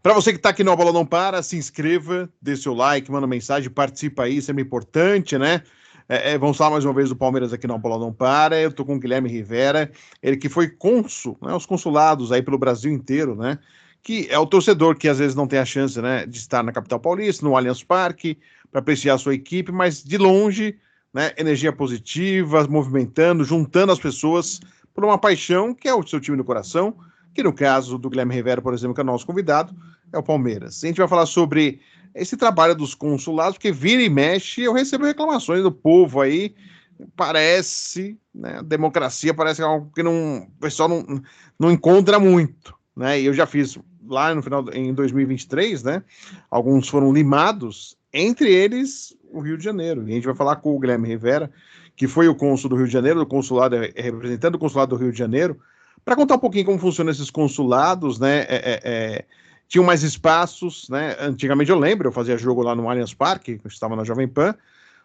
Para você que está aqui no A Bola Não Para, se inscreva, dê seu like, manda mensagem, participa aí, isso é importante, né? Vamos falar mais uma vez do Palmeiras aqui no A Bola Não Para. Eu estou com o Guilherme Rivera, ele que foi cônsul, né, os consulados aí pelo Brasil inteiro, né? Que é o torcedor que às vezes não tem a chance, né, de estar na capital paulista, no Allianz Parque, para apreciar a sua equipe, mas de longe, né, energia positiva, movimentando, juntando as pessoas por uma paixão que é o seu time do coração, que no caso do Guilherme Rivera, por exemplo, que é o nosso convidado, é o Palmeiras. A gente vai falar sobre esse trabalho dos consulados, porque vira e mexe, eu recebo reclamações do povo aí, parece, né, a democracia parece algo que não, o pessoal não encontra muito, né, e eu já fiz lá no final, em 2023, né, alguns foram limados, entre eles o Rio de Janeiro, e a gente vai falar com o Guilherme Rivera, que foi o cônsul do Rio de Janeiro, do consulado, representando o consulado do Rio de Janeiro, para contar um pouquinho como funcionam esses consulados, né, tinham mais espaços, né? Antigamente eu lembro, eu fazia jogo lá no Allianz Parque, eu estava na Jovem Pan,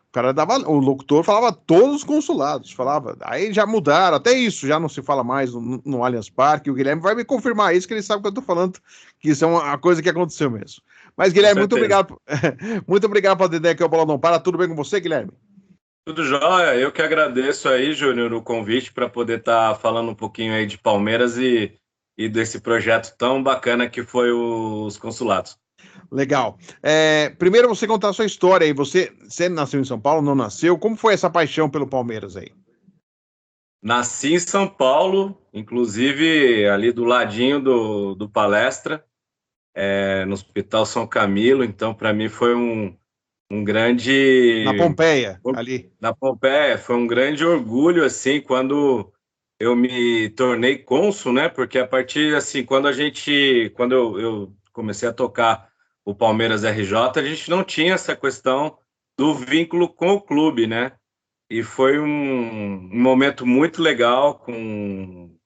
o cara dava, o locutor falava todos os consulados, falava, aí já mudaram, até isso já não se fala mais no Allianz Parque, o Guilherme vai me confirmar isso, que ele sabe que eu estou falando, que isso é uma coisa que aconteceu mesmo. Mas, Com Guilherme, muito certeza. obrigado, muito obrigado pela ideia que o Bola Não Para, tudo bem com você, Guilherme? Tudo jóia. Eu que agradeço aí, Júnior, o convite para poder estar falando um pouquinho aí de Palmeiras e desse projeto tão bacana que foi os consulados. Legal. Primeiro você contar a sua história aí. Você nasceu em São Paulo, não nasceu? Como foi essa paixão pelo Palmeiras aí? Nasci em São Paulo, inclusive ali do ladinho do Palestra, no Hospital São Camilo. Então, para mim, foi um Na grande. Pompeia, ali. Na Pompeia, foi um grande orgulho, assim, quando eu me tornei cônsul, né? Porque a partir, assim, quando eu comecei a tocar o Palmeiras RJ, a gente não tinha essa questão do vínculo com o clube, né? E foi um momento muito legal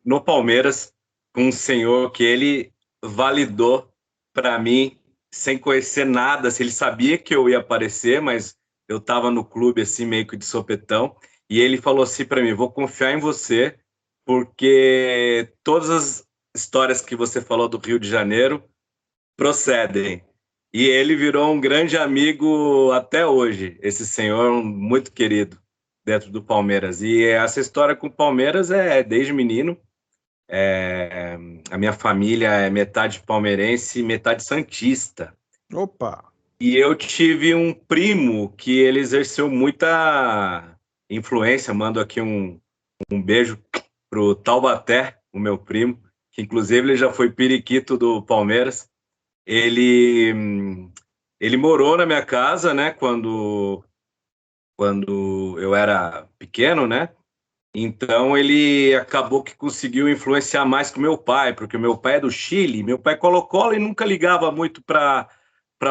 no Palmeiras, com um senhor que ele validou para mim, sem conhecer nada. Assim, ele sabia que eu ia aparecer, mas eu estava no clube assim, meio que de sopetão. E ele falou assim para mim: vou confiar em você, porque todas as histórias que você falou do Rio de Janeiro procedem. E ele virou um grande amigo até hoje, esse senhor muito querido dentro do Palmeiras. E essa história com o Palmeiras é desde menino. A minha família é metade palmeirense e metade santista. Opa! E eu tive um primo que ele exerceu muita influência. Mando aqui um beijo pro Taubaté, o meu primo, que inclusive ele já foi periquito do Palmeiras. Ele, ele morou na minha casa, né, quando eu era pequeno, né? Então ele acabou que conseguiu influenciar mais que o meu pai, porque o meu pai é do Chile, meu pai é Colo-Colo e nunca ligava muito para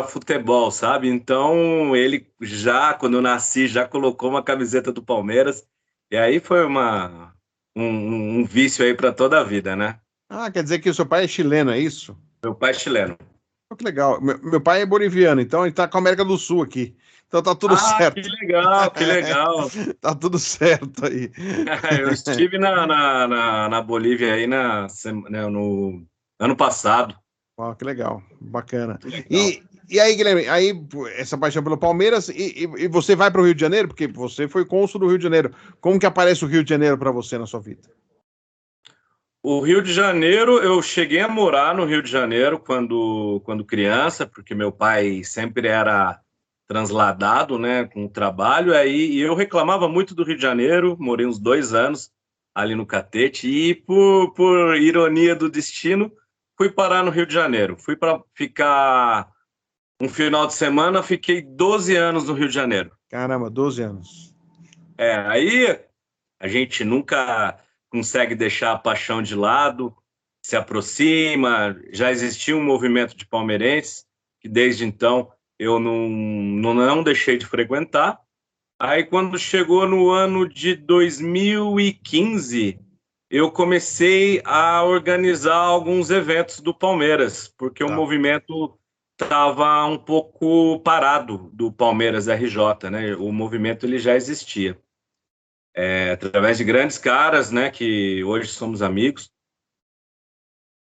futebol, sabe? Então ele já, quando eu nasci, já colocou uma camiseta do Palmeiras, e aí foi um vício aí para toda a vida, né? Ah, quer dizer que o seu pai é chileno, é isso? Meu pai é chileno. Oh, que legal. Meu pai é boliviano, então ele tá com a América do Sul aqui. Então tá tudo Ah, que certo. legal, que legal. Tá tudo certo aí. Eu estive na Bolívia aí né, no ano passado. Ó, que legal, bacana. Muito legal. E aí, Guilherme, aí essa paixão pelo Palmeiras, e você vai para o Rio de Janeiro, porque você foi cônsul do Rio de Janeiro. Como que aparece o Rio de Janeiro para você na sua vida? O Rio de Janeiro, eu cheguei a morar no Rio de Janeiro quando criança, porque meu pai sempre era transladado, né, com o trabalho, aí e eu reclamava muito do Rio de Janeiro, morei uns 2 anos ali no Catete, e por ironia do destino, fui parar no Rio de Janeiro. Fui para ficar um final de semana, fiquei 12 anos no Rio de Janeiro. Caramba, 12 anos. Aí a gente nunca consegue deixar a paixão de lado, se aproxima. Já existia um movimento de palmeirenses, que desde então eu não deixei de frequentar. Aí, quando chegou no ano de 2015, eu comecei a organizar alguns eventos do Palmeiras, porque o Tá. movimento estava um pouco parado do Palmeiras RJ, né? O movimento ele já existia através de grandes caras, né, que hoje somos amigos.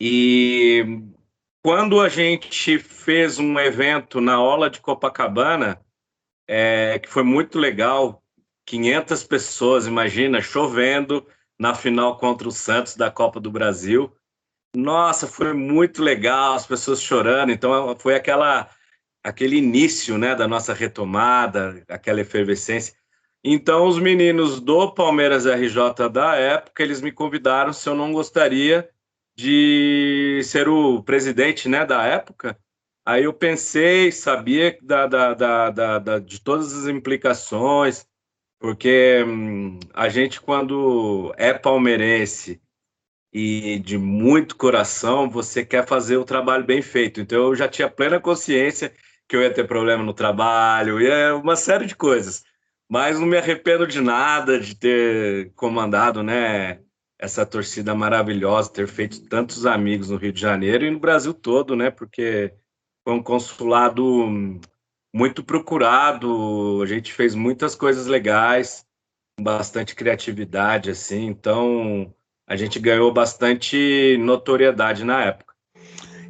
E quando a gente fez um evento na Orla de Copacabana, que foi muito legal, 500 pessoas, imagina, chovendo na final contra o Santos da Copa do Brasil. Nossa, foi muito legal, as pessoas chorando. Então, foi aquele início, né, da nossa retomada, aquela efervescência. Então, os meninos do Palmeiras RJ da época, eles me convidaram se eu não gostaria de ser o presidente, né, da época. Aí eu pensei, sabia de todas as implicações, porque a gente, quando é palmeirense e de muito coração, você quer fazer o trabalho bem feito. Então, eu já tinha plena consciência que eu ia ter problema no trabalho, ia uma série de coisas. Mas não me arrependo de nada, de ter comandado, né, essa torcida maravilhosa, ter feito tantos amigos no Rio de Janeiro e no Brasil todo, né, porque foi um consulado muito procurado, a gente fez muitas coisas legais, com bastante criatividade, assim, então a gente ganhou bastante notoriedade na época.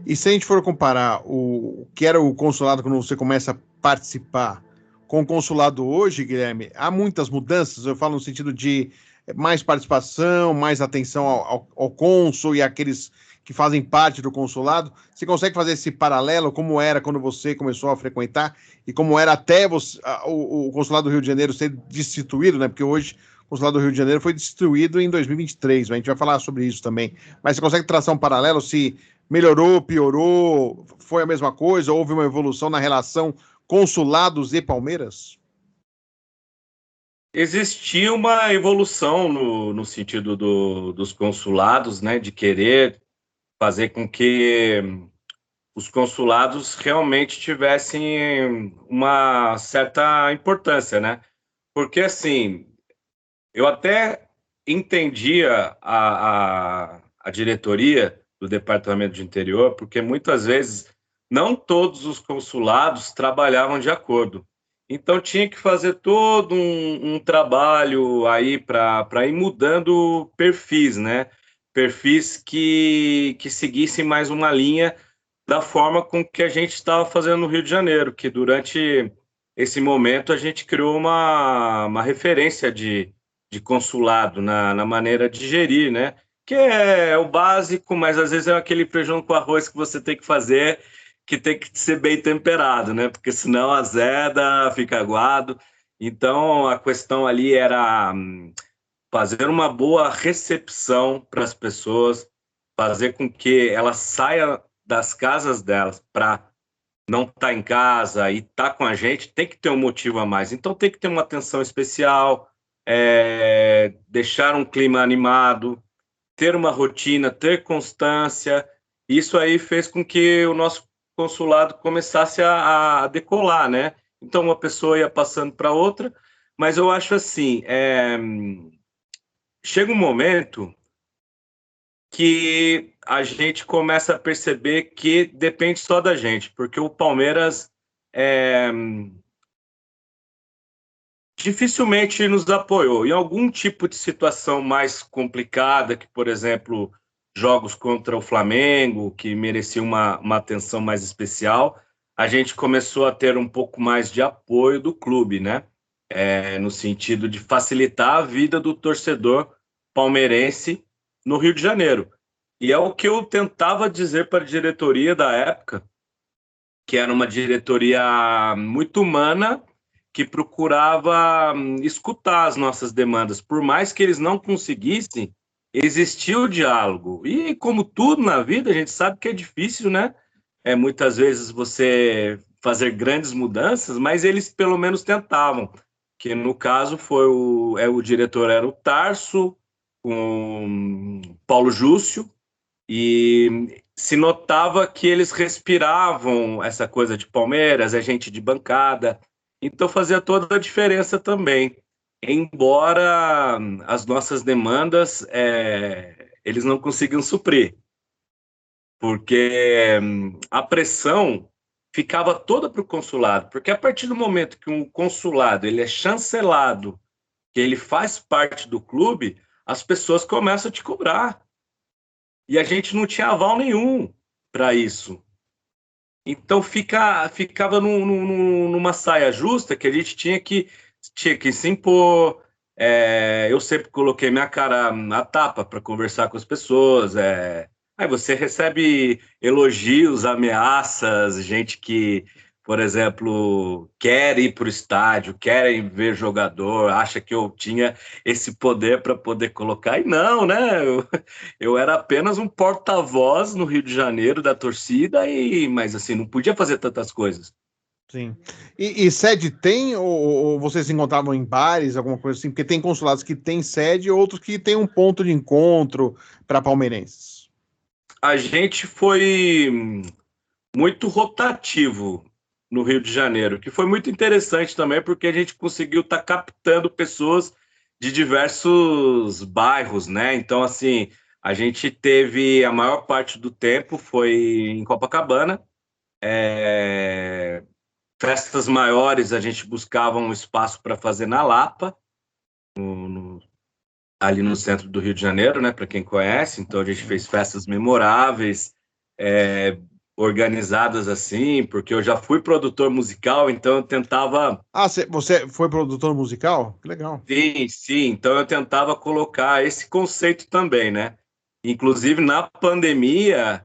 E se a gente for comparar o que era o consulado quando você começa a participar com o consulado hoje, Guilherme, há muitas mudanças, eu falo no sentido de mais participação, mais atenção ao cônsul e àqueles que fazem parte do consulado. Você consegue fazer esse paralelo, como era quando você começou a frequentar e como era até o consulado do Rio de Janeiro ser destituído, né? Porque hoje o consulado do Rio de Janeiro foi destituído em 2023, a gente vai falar sobre isso também. Mas você consegue traçar um paralelo se melhorou, piorou, foi a mesma coisa, houve uma evolução na relação consulados e Palmeiras? Existia uma evolução no sentido dos consulados, né, de querer fazer com que os consulados realmente tivessem uma certa importância, né? Porque, assim, eu até entendia a diretoria do Departamento de Interior, porque muitas vezes não todos os consulados trabalhavam de acordo. Então tinha que fazer todo um trabalho aí para ir mudando perfis, né? Perfis que seguissem mais uma linha da forma com que a gente estava fazendo no Rio de Janeiro, que durante esse momento a gente criou uma referência de consulado na maneira de gerir, né? Que é o básico, mas às vezes é aquele feijão com arroz que você tem que fazer, que tem que ser bem temperado, né? Porque senão azeda, fica aguado. Então a questão ali era fazer uma boa recepção para as pessoas, fazer com que elas saiam das casas delas para não estar em casa e estar com a gente, tem que ter um motivo a mais. Então tem que ter uma atenção especial, deixar um clima animado, ter uma rotina, ter constância. Isso aí fez com que o nosso consulado começasse a decolar, né? Então uma pessoa ia passando para outra, mas eu acho assim, chega um momento que a gente começa a perceber que depende só da gente, porque o Palmeiras dificilmente nos apoiou. Em algum tipo de situação mais complicada, que, por exemplo, jogos contra o Flamengo, que mereciam uma atenção mais especial, a gente começou a ter um pouco mais de apoio do clube, né? No sentido de facilitar a vida do torcedor palmeirense no Rio de Janeiro. E é o que eu tentava dizer para a diretoria da época, que era uma diretoria muito humana, que procurava escutar as nossas demandas. Por mais que eles não conseguissem, existia o diálogo. E como tudo na vida, a gente sabe que é difícil, né? Muitas vezes você fazer grandes mudanças, mas eles pelo menos tentavam. Que no caso foi o diretor era o Tarso, com Paulo Júcio, e se notava que eles respiravam essa coisa de Palmeiras, é gente de bancada, então fazia toda a diferença também. Embora as nossas demandas eles não conseguiam suprir, porque a pressão ficava toda para o consulado, porque a partir do momento que um consulado ele é chancelado, que ele faz parte do clube, as pessoas começam a te cobrar. E a gente não tinha aval nenhum para isso. Então ficava numa saia justa que a gente tinha que se impor. Eu sempre coloquei minha cara na tapa para conversar com as pessoas. Aí você recebe elogios, ameaças, gente que, por exemplo, quer ir para o estádio, quer ver jogador, acha que eu tinha esse poder para poder colocar. E não, né? Eu era apenas um porta-voz no Rio de Janeiro da torcida, mas assim, não podia fazer tantas coisas. Sim. E sede tem, ou vocês se encontravam em bares, alguma coisa assim? Porque tem consulados que têm sede e outros que têm um ponto de encontro para palmeirenses. A gente foi muito rotativo no Rio de Janeiro, que foi muito interessante também, porque a gente conseguiu estar captando pessoas de diversos bairros, né? Então, assim, a gente teve a maior parte do tempo foi em Copacabana. Festas maiores a gente buscava um espaço para fazer na Lapa, ali no centro do Rio de Janeiro, né? Para quem conhece. Então, a gente fez festas memoráveis, é, organizadas assim, porque eu já fui produtor musical, então eu tentava. Ah, você foi produtor musical? Que legal. Sim, sim, então eu tentava colocar esse conceito também, né? Inclusive na pandemia,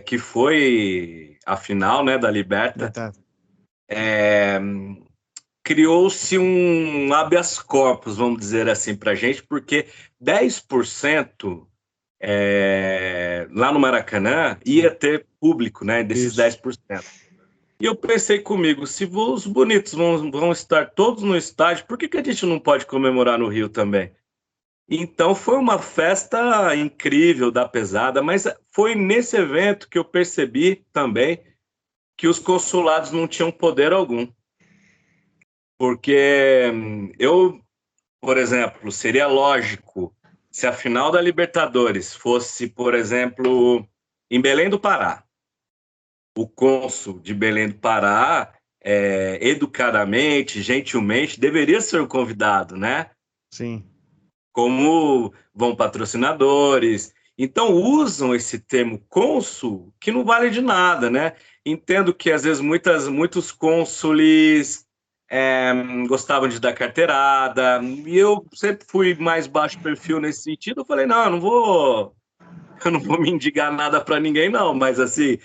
que foi a final, né, da Liberta, Verdade. criou-se um habeas corpus, vamos dizer assim, para a gente, porque 10% lá no Maracanã ia ter público, né, desses Isso. 10%. E eu pensei comigo, se os bonitos vão estar todos no estádio, por que a gente não pode comemorar no Rio também? Então foi uma festa incrível da pesada, mas foi nesse evento que eu percebi também que os consulados não tinham poder algum. Porque por exemplo, seria lógico se a final da Libertadores fosse, por exemplo, em Belém do Pará. O cônsul de Belém do Pará, educadamente, gentilmente, deveria ser o convidado, né? Sim. Como vão patrocinadores. Então, usam esse termo cônsul, que não vale de nada, né? Entendo que, às vezes, muitos cônsules gostavam de dar carteirada, e eu sempre fui mais baixo perfil nesse sentido. Eu falei, não, eu não vou me indicar nada para ninguém, não, mas assim,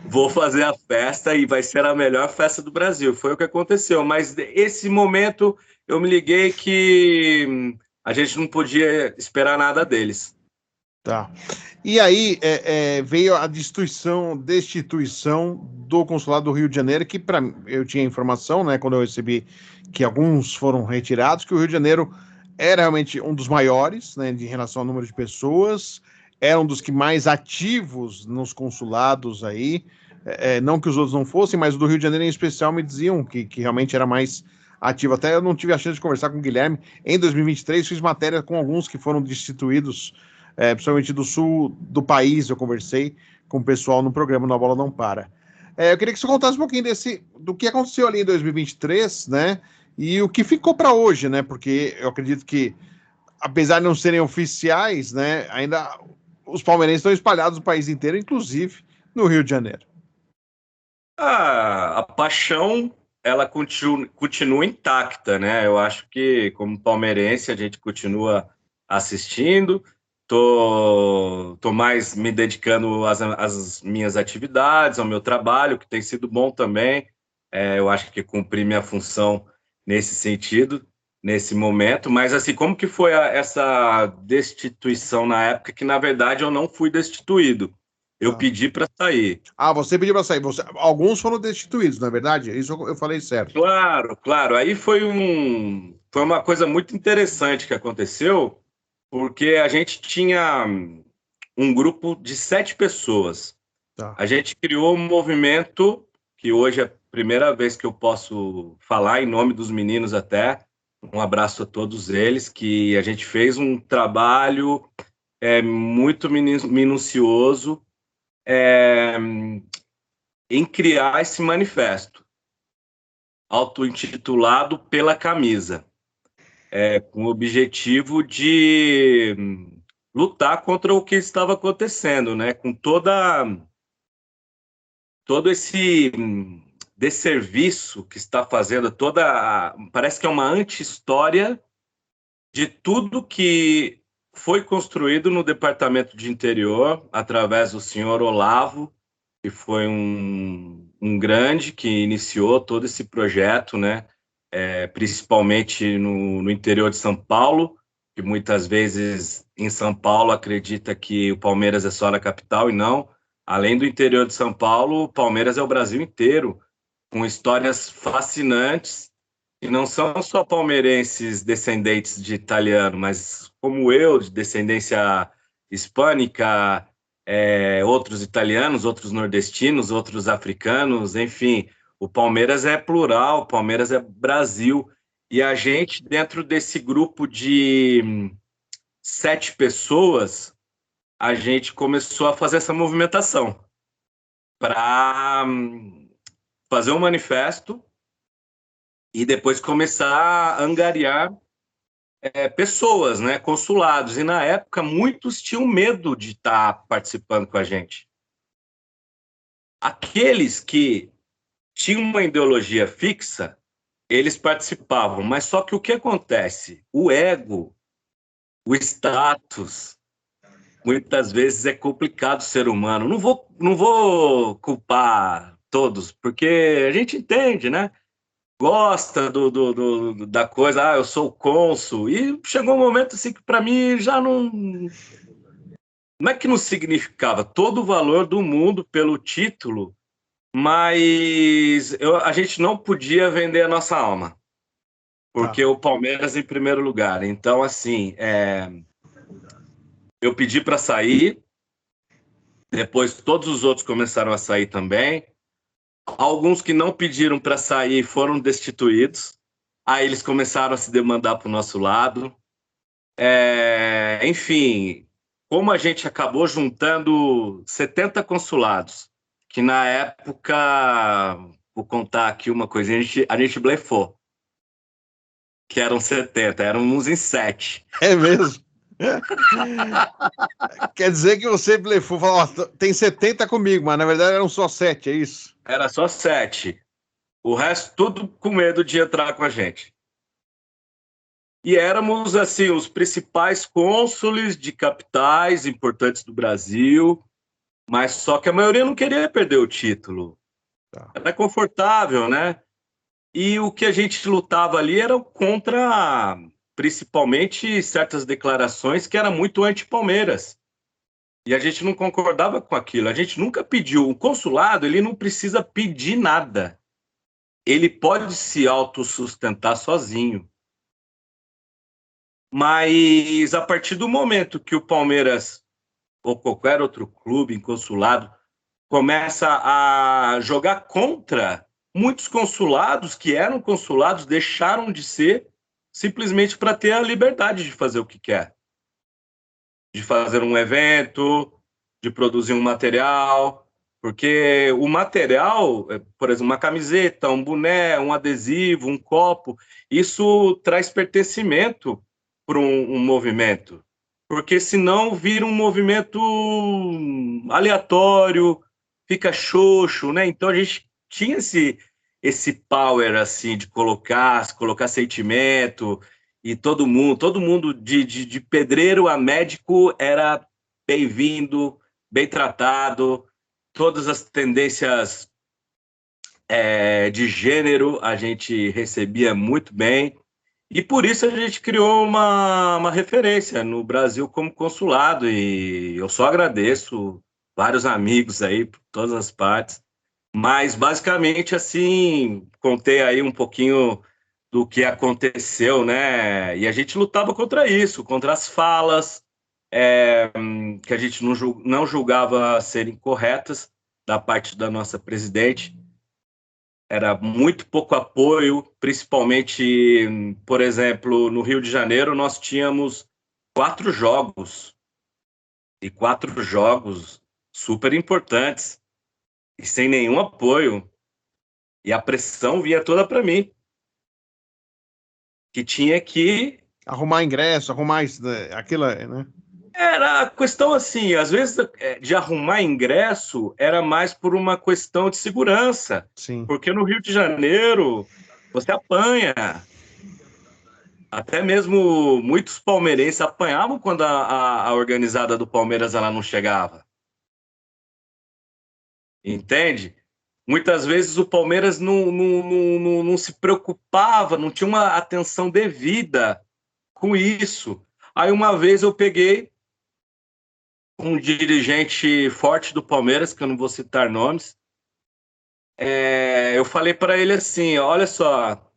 vou fazer a festa e vai ser a melhor festa do Brasil. Foi o que aconteceu. Mas esse momento eu me liguei que a gente não podia esperar nada deles. Tá. E aí veio a destituição do Consulado do Rio de Janeiro, que eu tinha informação, né, quando eu recebi que alguns foram retirados, que o Rio de Janeiro era realmente um dos maiores, né, em relação ao número de pessoas, era um dos que mais ativos nos consulados aí, não que os outros não fossem, mas o do Rio de Janeiro em especial me diziam que realmente era mais ativo. Até eu não tive a chance de conversar com o Guilherme. Em 2023 fiz matéria com alguns que foram destituídos, principalmente do sul do país. Eu conversei com o pessoal no programa No Bola Não Para. Eu queria que você contasse um pouquinho do que aconteceu ali em 2023, né? E o que ficou para hoje, né? Porque eu acredito que, apesar de não serem oficiais, né? Ainda os palmeirenses estão espalhados no país inteiro, inclusive no Rio de Janeiro. A paixão, ela continua intacta, né? Eu acho que, como palmeirense, a gente continua assistindo. Tô mais me dedicando às minhas atividades, ao meu trabalho, que tem sido bom também. Eu acho que cumpri minha função nesse sentido, nesse momento. Mas, assim, como que foi essa destituição na época que, na verdade, eu não fui destituído? Eu Tá. pedi para sair. Ah, você pediu para sair. Alguns foram destituídos, não é verdade? Isso eu falei certo. Claro, claro. Aí foi uma coisa muito interessante que aconteceu, porque a gente tinha um grupo de 7 pessoas. Tá. A gente criou um movimento que hoje é a primeira vez que eu posso falar em nome dos meninos até. Um abraço a todos eles, que a gente fez um trabalho muito minucioso é, em criar esse manifesto, auto-intitulado Pela Camisa, com o objetivo de lutar contra o que estava acontecendo, né? Com todo esse desserviço que está fazendo parece que é uma anti-história de tudo que foi construído no Departamento de Interior através do senhor Olavo, que foi um grande que iniciou todo esse projeto, né? Principalmente no interior de São Paulo, que muitas vezes em São Paulo acredita que o Palmeiras é só na capital, e não. Além do interior de São Paulo, o Palmeiras é o Brasil inteiro, com histórias fascinantes, e não são só palmeirenses descendentes de italiano, mas como eu, de descendência hispânica, outros italianos, outros nordestinos, outros africanos, enfim, o Palmeiras é plural, o Palmeiras é Brasil, e a gente, dentro desse grupo de 7 pessoas, a gente começou a fazer essa movimentação para fazer um manifesto e depois começar a angariar pessoas, né, consulados. E na época, muitos tinham medo de estar participando com a gente. Aqueles que tinham uma ideologia fixa, eles participavam. Mas só que o que acontece? O ego, o status, muitas vezes é complicado ser humano. Não vou culpar todos, porque a gente entende, né? Gosta da coisa, eu sou o cônsul, e chegou um momento assim que para mim já não é que não significava todo o valor do mundo pelo título, mas a gente não podia vender a nossa alma, porque o Palmeiras em primeiro lugar. Então, assim, eu pedi para sair, depois todos os outros começaram a sair também. Alguns que não pediram para sair foram destituídos. Aí eles começaram a se demandar para o nosso lado. Enfim, como a gente acabou juntando 70 consulados, que na época, vou contar aqui uma coisinha, a gente blefou, que eram 70, eram uns em 7. É mesmo? Quer dizer que você blefou, falou, tem 70 comigo, mas na verdade eram só 7, é isso? Era só 7. O resto tudo com medo de entrar com a gente. E éramos, assim, os principais cônsules de capitais importantes do Brasil, mas só que a maioria não queria perder o título. Era confortável, né? E o que a gente lutava ali era contra, principalmente, certas declarações que eram muito anti-Palmeiras. E a gente não concordava com aquilo. A gente nunca pediu. O consulado, ele não precisa pedir nada. Ele pode se autossustentar sozinho. Mas a partir do momento que o Palmeiras ou qualquer outro clube em consulado começa a jogar contra, muitos consulados que eram consulados deixaram de ser simplesmente para ter a liberdade de fazer o que quer. De fazer um evento, de produzir um material, porque o material, por exemplo, uma camiseta, um boné, um adesivo, um copo, isso traz pertencimento para um movimento, porque senão vira um movimento aleatório, fica xoxo, né? Então a gente tinha esse power assim de colocar sentimento, e todo mundo de pedreiro a médico era bem-vindo, bem tratado, todas as tendências de gênero a gente recebia muito bem. E por isso a gente criou uma referência no Brasil como consulado, e eu só agradeço vários amigos aí por todas as partes, mas basicamente assim, contei aí um pouquinho do que aconteceu, né? E a gente lutava contra isso, contra as falas que a gente não julgava serem corretas da parte da nossa presidente. Era muito pouco apoio, principalmente, por exemplo, no Rio de Janeiro, nós tínhamos 4 jogos, e 4 jogos super importantes, e sem nenhum apoio. E a pressão vinha toda para mim, que tinha que arrumar ingresso, arrumar isso, aquilo, né? Era a questão assim, às vezes de arrumar ingresso era mais por uma questão de segurança, Sim. porque no Rio de Janeiro você apanha. Até mesmo muitos palmeirenses apanhavam quando a organizada do Palmeiras ela não chegava. Entende? Muitas vezes o Palmeiras não se preocupava, não tinha uma atenção devida com isso. Aí uma vez eu peguei um dirigente forte do Palmeiras, que eu não vou citar nomes, eu falei para ele assim: olha só,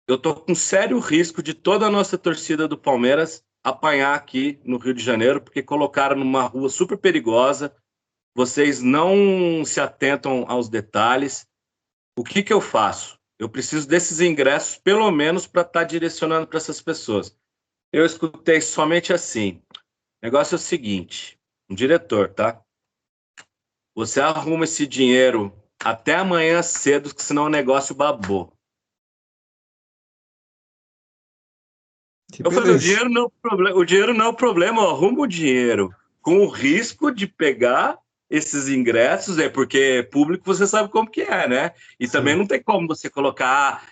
eu estou com sério risco de toda a nossa torcida do Palmeiras apanhar aqui no Rio de Janeiro, porque colocaram numa rua super perigosa, vocês não se atentam aos detalhes. O que que eu faço? Eu preciso desses ingressos, pelo menos, para estar direcionando para essas pessoas. Eu escutei somente assim: o negócio é o seguinte, um diretor, tá? Você arruma esse dinheiro até amanhã cedo, que senão o negócio babou. Que Eu falei, beleza. o dinheiro não é o problema, eu arrumo o dinheiro com o risco de pegar esses ingressos, porque público você sabe como que é, né? E também Sim. não tem como você colocar,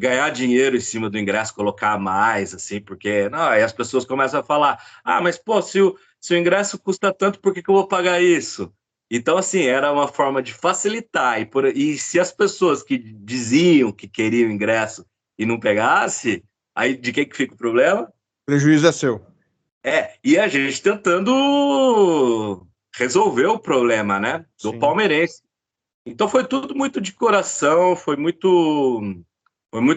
ganhar dinheiro em cima do ingresso, colocar mais, assim, porque não, aí as pessoas começam a falar, mas pô, se o ingresso custa tanto, por que que eu vou pagar isso? Então, assim, era uma forma de facilitar, e se as pessoas que diziam que queriam ingresso e não pegasse, aí de que fica o problema? Prejuízo é seu. E a gente tentando resolver o problema, né? Do Sim. palmeirense. Então foi tudo muito de coração, foi muito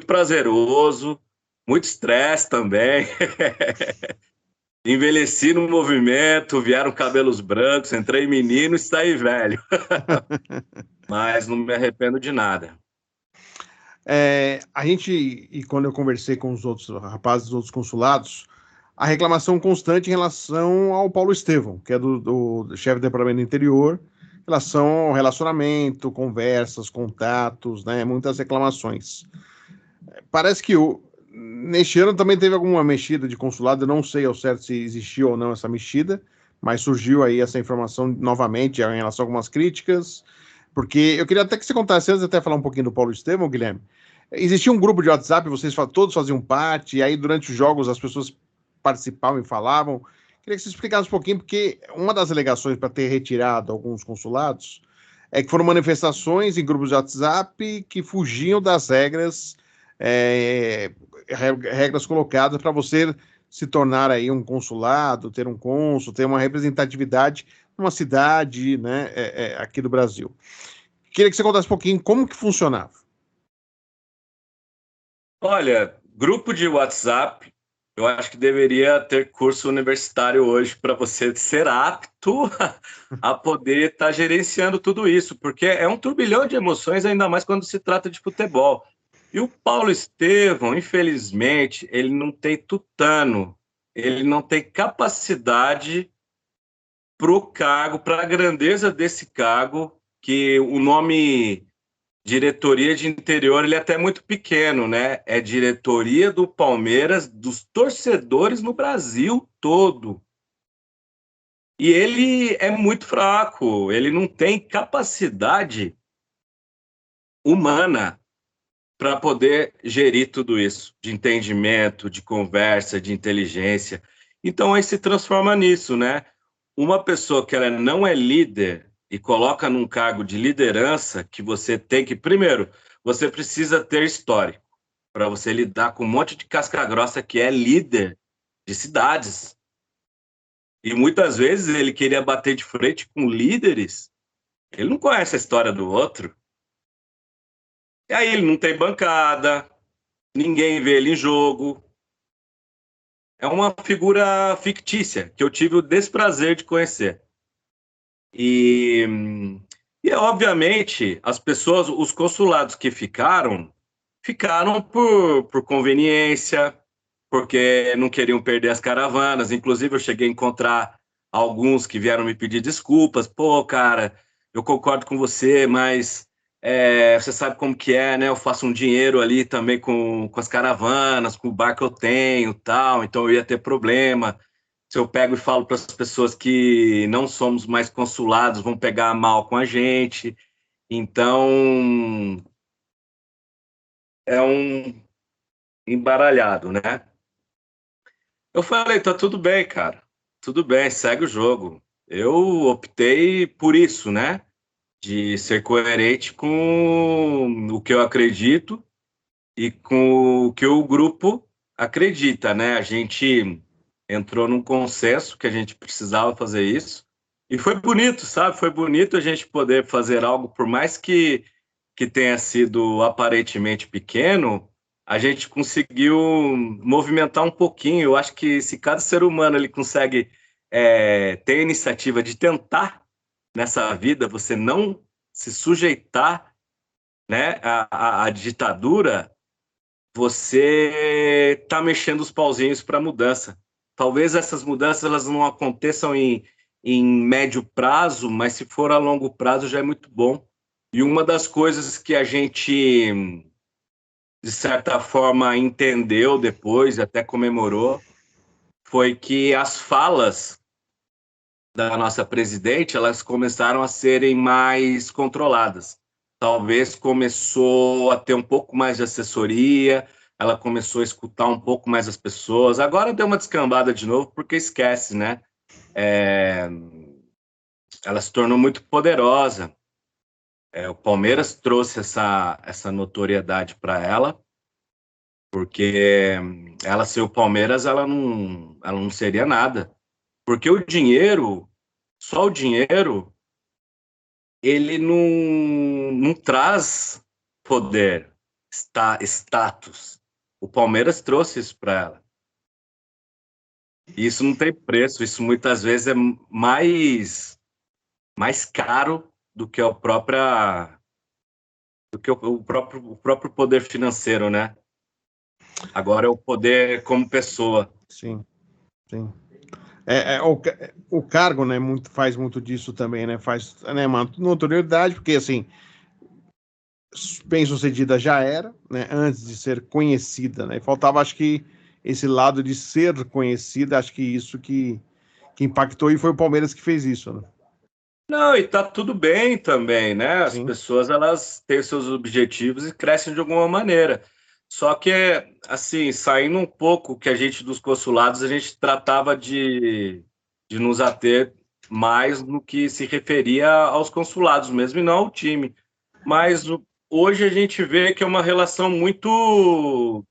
prazeroso, muito estresse também. Envelheci no movimento, vieram cabelos brancos, entrei menino e saí velho. Mas não me arrependo de nada. A gente, e quando eu conversei com os outros rapazes dos outros consulados, a reclamação constante em relação ao Paulo Estevão, que é do chefe do Departamento do Interior, em relação ao relacionamento, conversas, contatos, né? Muitas reclamações. Parece que neste ano também teve alguma mexida de consulado, eu não sei ao certo se existiu ou não essa mexida, mas surgiu aí essa informação novamente em relação a algumas críticas, porque eu queria até que você contasse, antes de até falar um pouquinho do Paulo Estevão, Guilherme, existia um grupo de WhatsApp, vocês todos faziam parte, e aí durante os jogos as pessoas participavam e falavam. Queria que você explicasse um pouquinho, porque uma das alegações para ter retirado alguns consulados é que foram manifestações em grupos de WhatsApp que fugiam das é, regras colocadas para você se tornar aí um consulado, ter um cônsul, ter uma representatividade numa cidade, né, aqui do Brasil. Queria que você contasse um pouquinho como que funcionava. Olha, grupo de WhatsApp, eu acho que deveria ter curso universitário hoje para você ser apto a poder estar gerenciando tudo isso, porque é um turbilhão de emoções, ainda mais quando se trata de futebol. E o Paulo Estevão, infelizmente, ele não tem tutano, ele não tem capacidade para o cargo, para a grandeza desse cargo, que o nome Diretoria de Interior, ele é até muito pequeno, né? É diretoria do Palmeiras, dos torcedores no Brasil todo. E ele é muito fraco, ele não tem capacidade humana para poder gerir tudo isso, de entendimento, de conversa, de inteligência. Então aí se transforma nisso, né? Uma pessoa que ela não é líder e coloca num cargo de liderança, que você tem que, primeiro, você precisa ter histórico para você lidar com um monte de casca grossa que é líder de cidades. E muitas vezes ele queria bater de frente com líderes, ele não conhece a história do outro. E aí ele não tem bancada, ninguém vê ele em jogo. É uma figura fictícia que eu tive o desprazer de conhecer. E, obviamente, as pessoas, os consulados que ficaram por conveniência, porque não queriam perder as caravanas. Inclusive, eu cheguei a encontrar alguns que vieram me pedir desculpas. Pô, cara, eu concordo com você, mas você sabe como que é, né? Eu faço um dinheiro ali também com as caravanas, com o bar que eu tenho, tal, então eu ia ter problema se eu pego e falo para as pessoas que não somos mais consulados, vão pegar mal com a gente. Então, é um embaralhado, né? Eu falei, tá tudo bem, cara. Tudo bem, segue o jogo. Eu optei por isso, né? De ser coerente com o que eu acredito e com o que o grupo acredita, né? A gente entrou num consenso que a gente precisava fazer isso. E foi bonito, sabe? Foi bonito a gente poder fazer algo, por mais que tenha sido aparentemente pequeno, a gente conseguiu movimentar um pouquinho. Eu acho que se cada ser humano ele consegue ter a iniciativa de tentar nessa vida, você não se sujeitar, né, à ditadura, você está mexendo os pauzinhos para mudança. Talvez essas mudanças elas não aconteçam em médio prazo, mas se for a longo prazo já é muito bom. E uma das coisas que a gente, de certa forma, entendeu depois, até comemorou, foi que as falas da nossa presidente, elas começaram a serem mais controladas. Talvez começou a ter um pouco mais de assessoria, ela começou a escutar um pouco mais as pessoas. Agora deu uma descambada de novo, porque esquece, né? Ela se tornou muito poderosa. O Palmeiras trouxe essa notoriedade para ela, porque ela sem o Palmeiras ela não seria nada. Porque o dinheiro, só o dinheiro, ele não traz poder, status. O Palmeiras trouxe isso para ela. E isso não tem preço, isso muitas vezes é mais caro do que o próprio poder financeiro, né? Agora é o poder como pessoa. Sim, sim. O cargo, né, faz muito disso também, né? Faz, né, uma notoriedade, porque assim, bem-sucedida já era, né, antes de ser conhecida, né? Faltava, acho que, esse lado de ser conhecida, acho que isso que impactou, e foi o Palmeiras que fez isso, né? Não, e tá tudo bem também, né? As Sim, pessoas elas têm seus objetivos e crescem de alguma maneira. Só que assim, saindo um pouco que a gente dos consulados, a gente tratava de nos ater mais no que se referia aos consulados mesmo e não ao time. Mas hoje a gente vê que é uma relação muito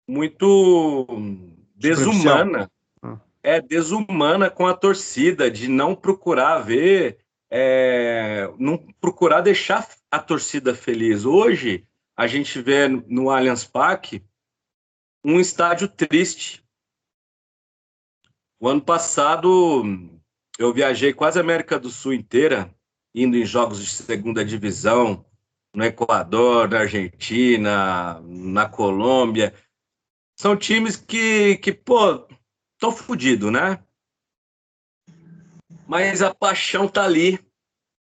superficial. desumana, Ah, desumana com a torcida, de não procurar ver, não procurar deixar a torcida feliz. Hoje, a gente vê no Allianz Parque um estádio triste. O ano passado, eu viajei quase a América do Sul inteira, indo em jogos de segunda divisão, no Equador, na Argentina, na Colômbia. São times pô, tô fudido, né? Mas a paixão tá ali.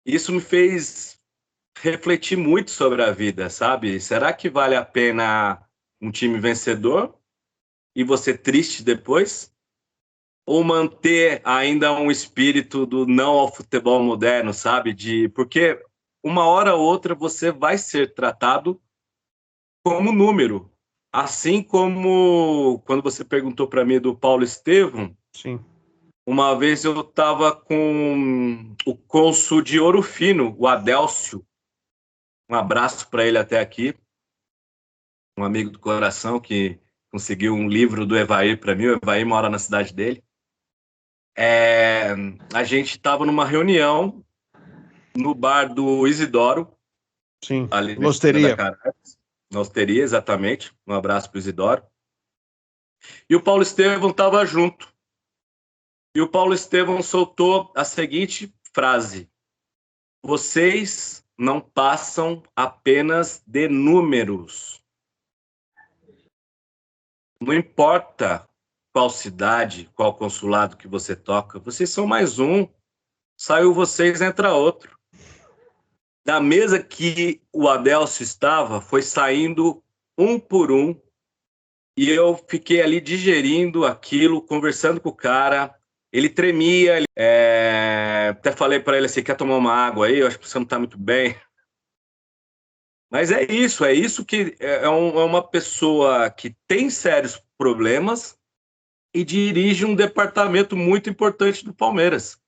Isso me fez refletir muito sobre a vida, sabe? Será que vale a pena um time vencedor e você triste depois? Ou manter ainda um espírito do não ao futebol moderno, sabe? Porque uma hora ou outra você vai ser tratado como número. Assim como quando você perguntou para mim do Paulo Estevam, sim. uma vez eu estava com o cônsul de Ouro Fino, o Adélcio. Um abraço para ele até aqui, um amigo do coração que conseguiu um livro do Evair para mim. O Evair mora na cidade dele. A gente estava numa reunião no bar do Isidoro, Sim, ali na esquina da Losteria. Caracas, na Osteria, exatamente. Um abraço para o Isidoro. E o Paulo Estevam estava junto. E o Paulo Estevam soltou a seguinte frase: vocês não passam apenas de números. Não importa qual cidade, qual consulado que você toca, vocês são mais um. Saiu vocês, entra outro. Da mesa que o Adélcio estava, foi saindo um por um, e eu fiquei ali digerindo aquilo, conversando com o cara. ele tremia, até falei para ele assim, quer tomar uma água aí? Eu acho que você não está muito bem. Mas é isso que é uma pessoa que tem sérios problemas e dirige um departamento muito importante do Palmeiras.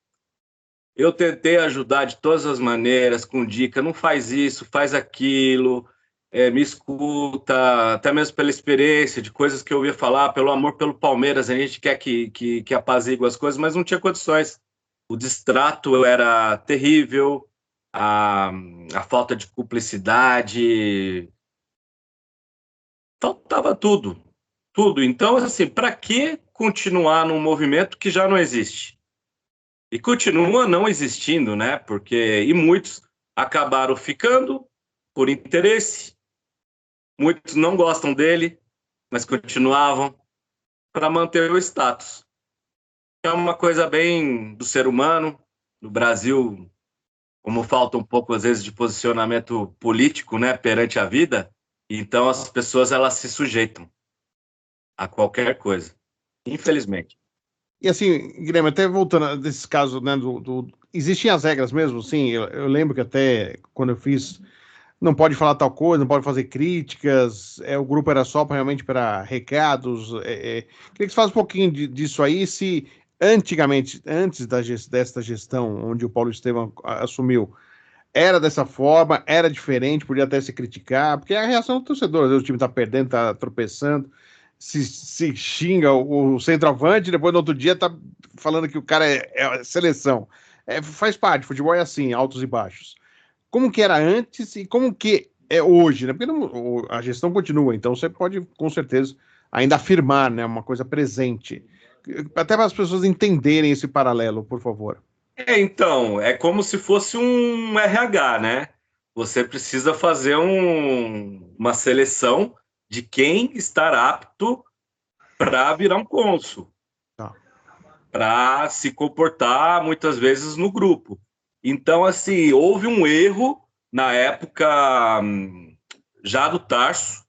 Eu tentei ajudar de todas as maneiras, com dica, não faz isso, faz aquilo, me escuta, até mesmo pela experiência de coisas que eu ouvia falar, pelo amor pelo Palmeiras, a gente quer que apazigue as coisas, mas não tinha condições. O distrato era terrível, a falta de cumplicidade, faltava tudo, tudo. Então, assim, para que continuar num movimento que já não existe? E continua não existindo, né? E muitos acabaram ficando por interesse, muitos não gostam dele, mas continuavam para manter o status. É uma coisa bem do ser humano. No Brasil, como falta um pouco, às vezes, de posicionamento político, né, perante a vida, então as pessoas elas se sujeitam a qualquer coisa, infelizmente. E assim, Guilherme, até voltando a desses casos, né, existiam as regras mesmo, sim, eu lembro que até quando eu fiz, não pode falar tal coisa, não pode fazer críticas, o grupo era só realmente para recados, queria que você falasse um pouquinho disso aí, se antigamente, antes desta gestão, onde o Paulo Estevam assumiu, era dessa forma, era diferente, podia até se criticar, porque é a reação do torcedor, às vezes o time tá perdendo, tá tropeçando, se xinga o centroavante, depois no outro dia tá falando que o cara é seleção. Faz parte, futebol é assim, altos e baixos. Como que era antes e como que é hoje, né? Porque a gestão continua, então você pode, com certeza, ainda afirmar, né, uma coisa presente. Até para as pessoas entenderem esse paralelo, por favor. Então, é como se fosse um RH, né? Você precisa fazer uma seleção de quem está apto para virar um cônsul, Tá. para se comportar muitas vezes no grupo. Então, assim, houve um erro na época já do Tarso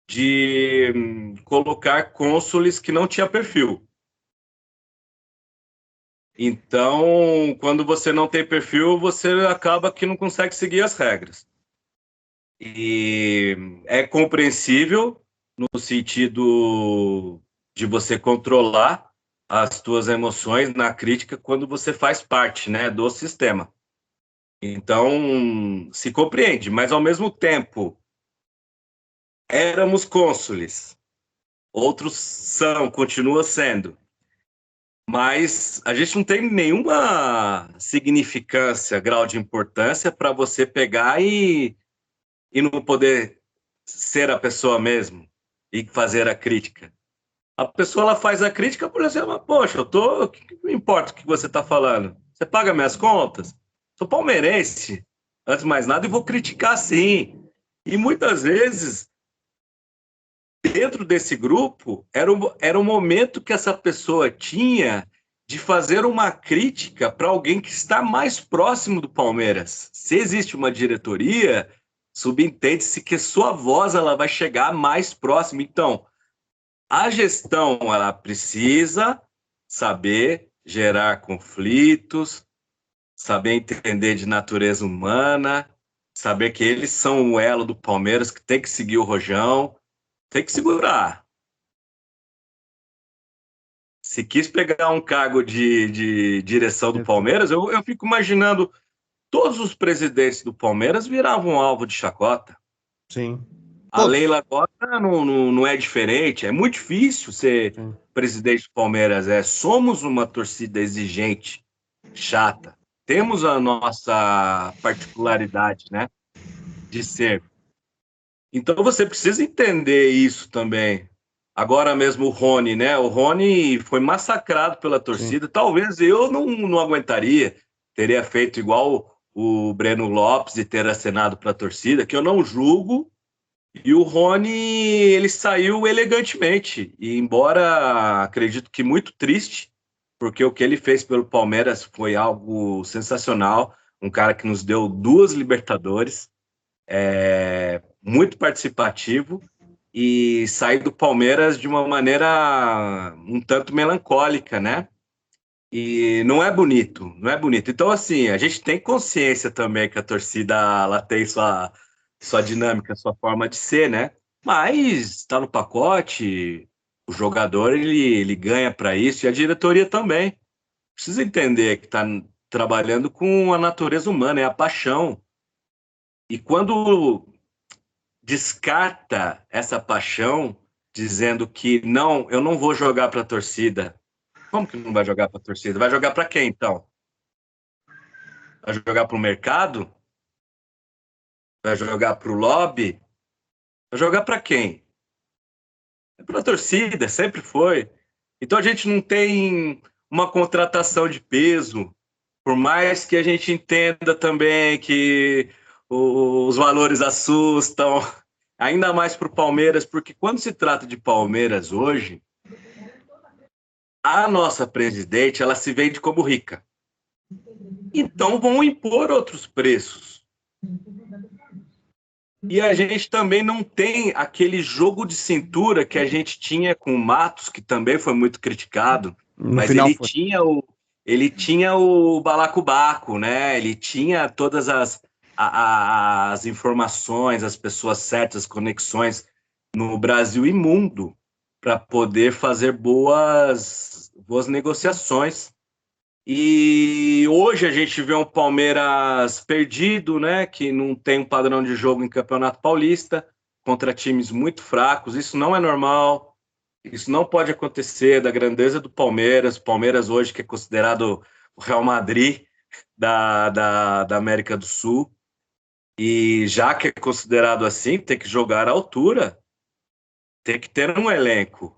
de colocar cônsules que não tinha perfil. Então, quando você não tem perfil, você acaba que não consegue seguir as regras. E é compreensível no sentido de você controlar as suas emoções na crítica quando você faz parte, né, do sistema. Então, se compreende, mas ao mesmo tempo, éramos cônsules, outros são, continua sendo. Mas a gente não tem nenhuma significância, grau de importância para você pegar e não poder ser a pessoa mesmo e fazer a crítica. A pessoa ela faz a crítica, por exemplo, poxa, o que me importa o que você está falando? Você paga minhas contas? Sou palmeirense, antes de mais nada, e vou criticar sim. E muitas vezes, dentro desse grupo, era o momento que essa pessoa tinha de fazer uma crítica para alguém que está mais próximo do Palmeiras. Se existe uma diretoria, subentende-se que sua voz ela vai chegar mais próximo. Então, a gestão ela precisa saber gerar conflitos, saber entender de natureza humana, saber que eles são o elo do Palmeiras, que tem que seguir o Rojão, tem que segurar. Se quis pegar um cargo de direção do Palmeiras, eu fico imaginando todos os presidentes do Palmeiras viravam alvo de chacota. Sim. A Todos. Leila agora não é diferente. É muito difícil ser Sim. presidente do Palmeiras. Somos uma torcida exigente, chata. Temos a nossa particularidade, né, de ser. Então você precisa entender isso também. Agora mesmo o Rony, né? O Rony foi massacrado pela Sim. torcida. Talvez eu não aguentaria, teria feito igual o Breno Lopes e ter acenado para a torcida, que eu não julgo. E o Rony, ele saiu elegantemente. E embora acredito que muito triste, porque o que ele fez pelo Palmeiras foi algo sensacional. Um cara que nos deu 2 Libertadores, muito participativo e sair do Palmeiras de uma maneira um tanto melancólica, né? E não é bonito, não é bonito. Então, assim, a gente tem consciência também que a torcida ela tem sua dinâmica, sua forma de ser, né? Mas está no pacote, o jogador ele ganha para isso e a diretoria também. Precisa entender que está trabalhando com a natureza humana, é a paixão. E quando descarta essa paixão, dizendo que não, eu não vou jogar para a torcida. Como que não vai jogar para a torcida? Vai jogar para quem, então? Vai jogar para o mercado? Vai jogar para o lobby? Vai jogar para quem? É para a torcida, sempre foi. Então a gente não tem uma contratação de peso, por mais que a gente entenda também que os valores assustam, ainda mais para o Palmeiras, porque quando se trata de Palmeiras hoje, a nossa presidente ela se vende como rica. Então vão impor outros preços. E a gente também não tem aquele jogo de cintura que a gente tinha com o Matos, que também foi muito criticado, No mas final foi. ele tinha o balacobaco, né? Ele tinha todas as informações, as pessoas certas, as conexões no Brasil e mundo para poder fazer boas negociações. E hoje a gente vê um Palmeiras perdido, né? Que não tem um padrão de jogo em Campeonato Paulista, contra times muito fracos. Isso não é normal, isso não pode acontecer da grandeza do Palmeiras. O Palmeiras hoje que é considerado o Real Madrid da América do Sul. E já que é considerado assim, tem que jogar à altura, tem que ter um elenco.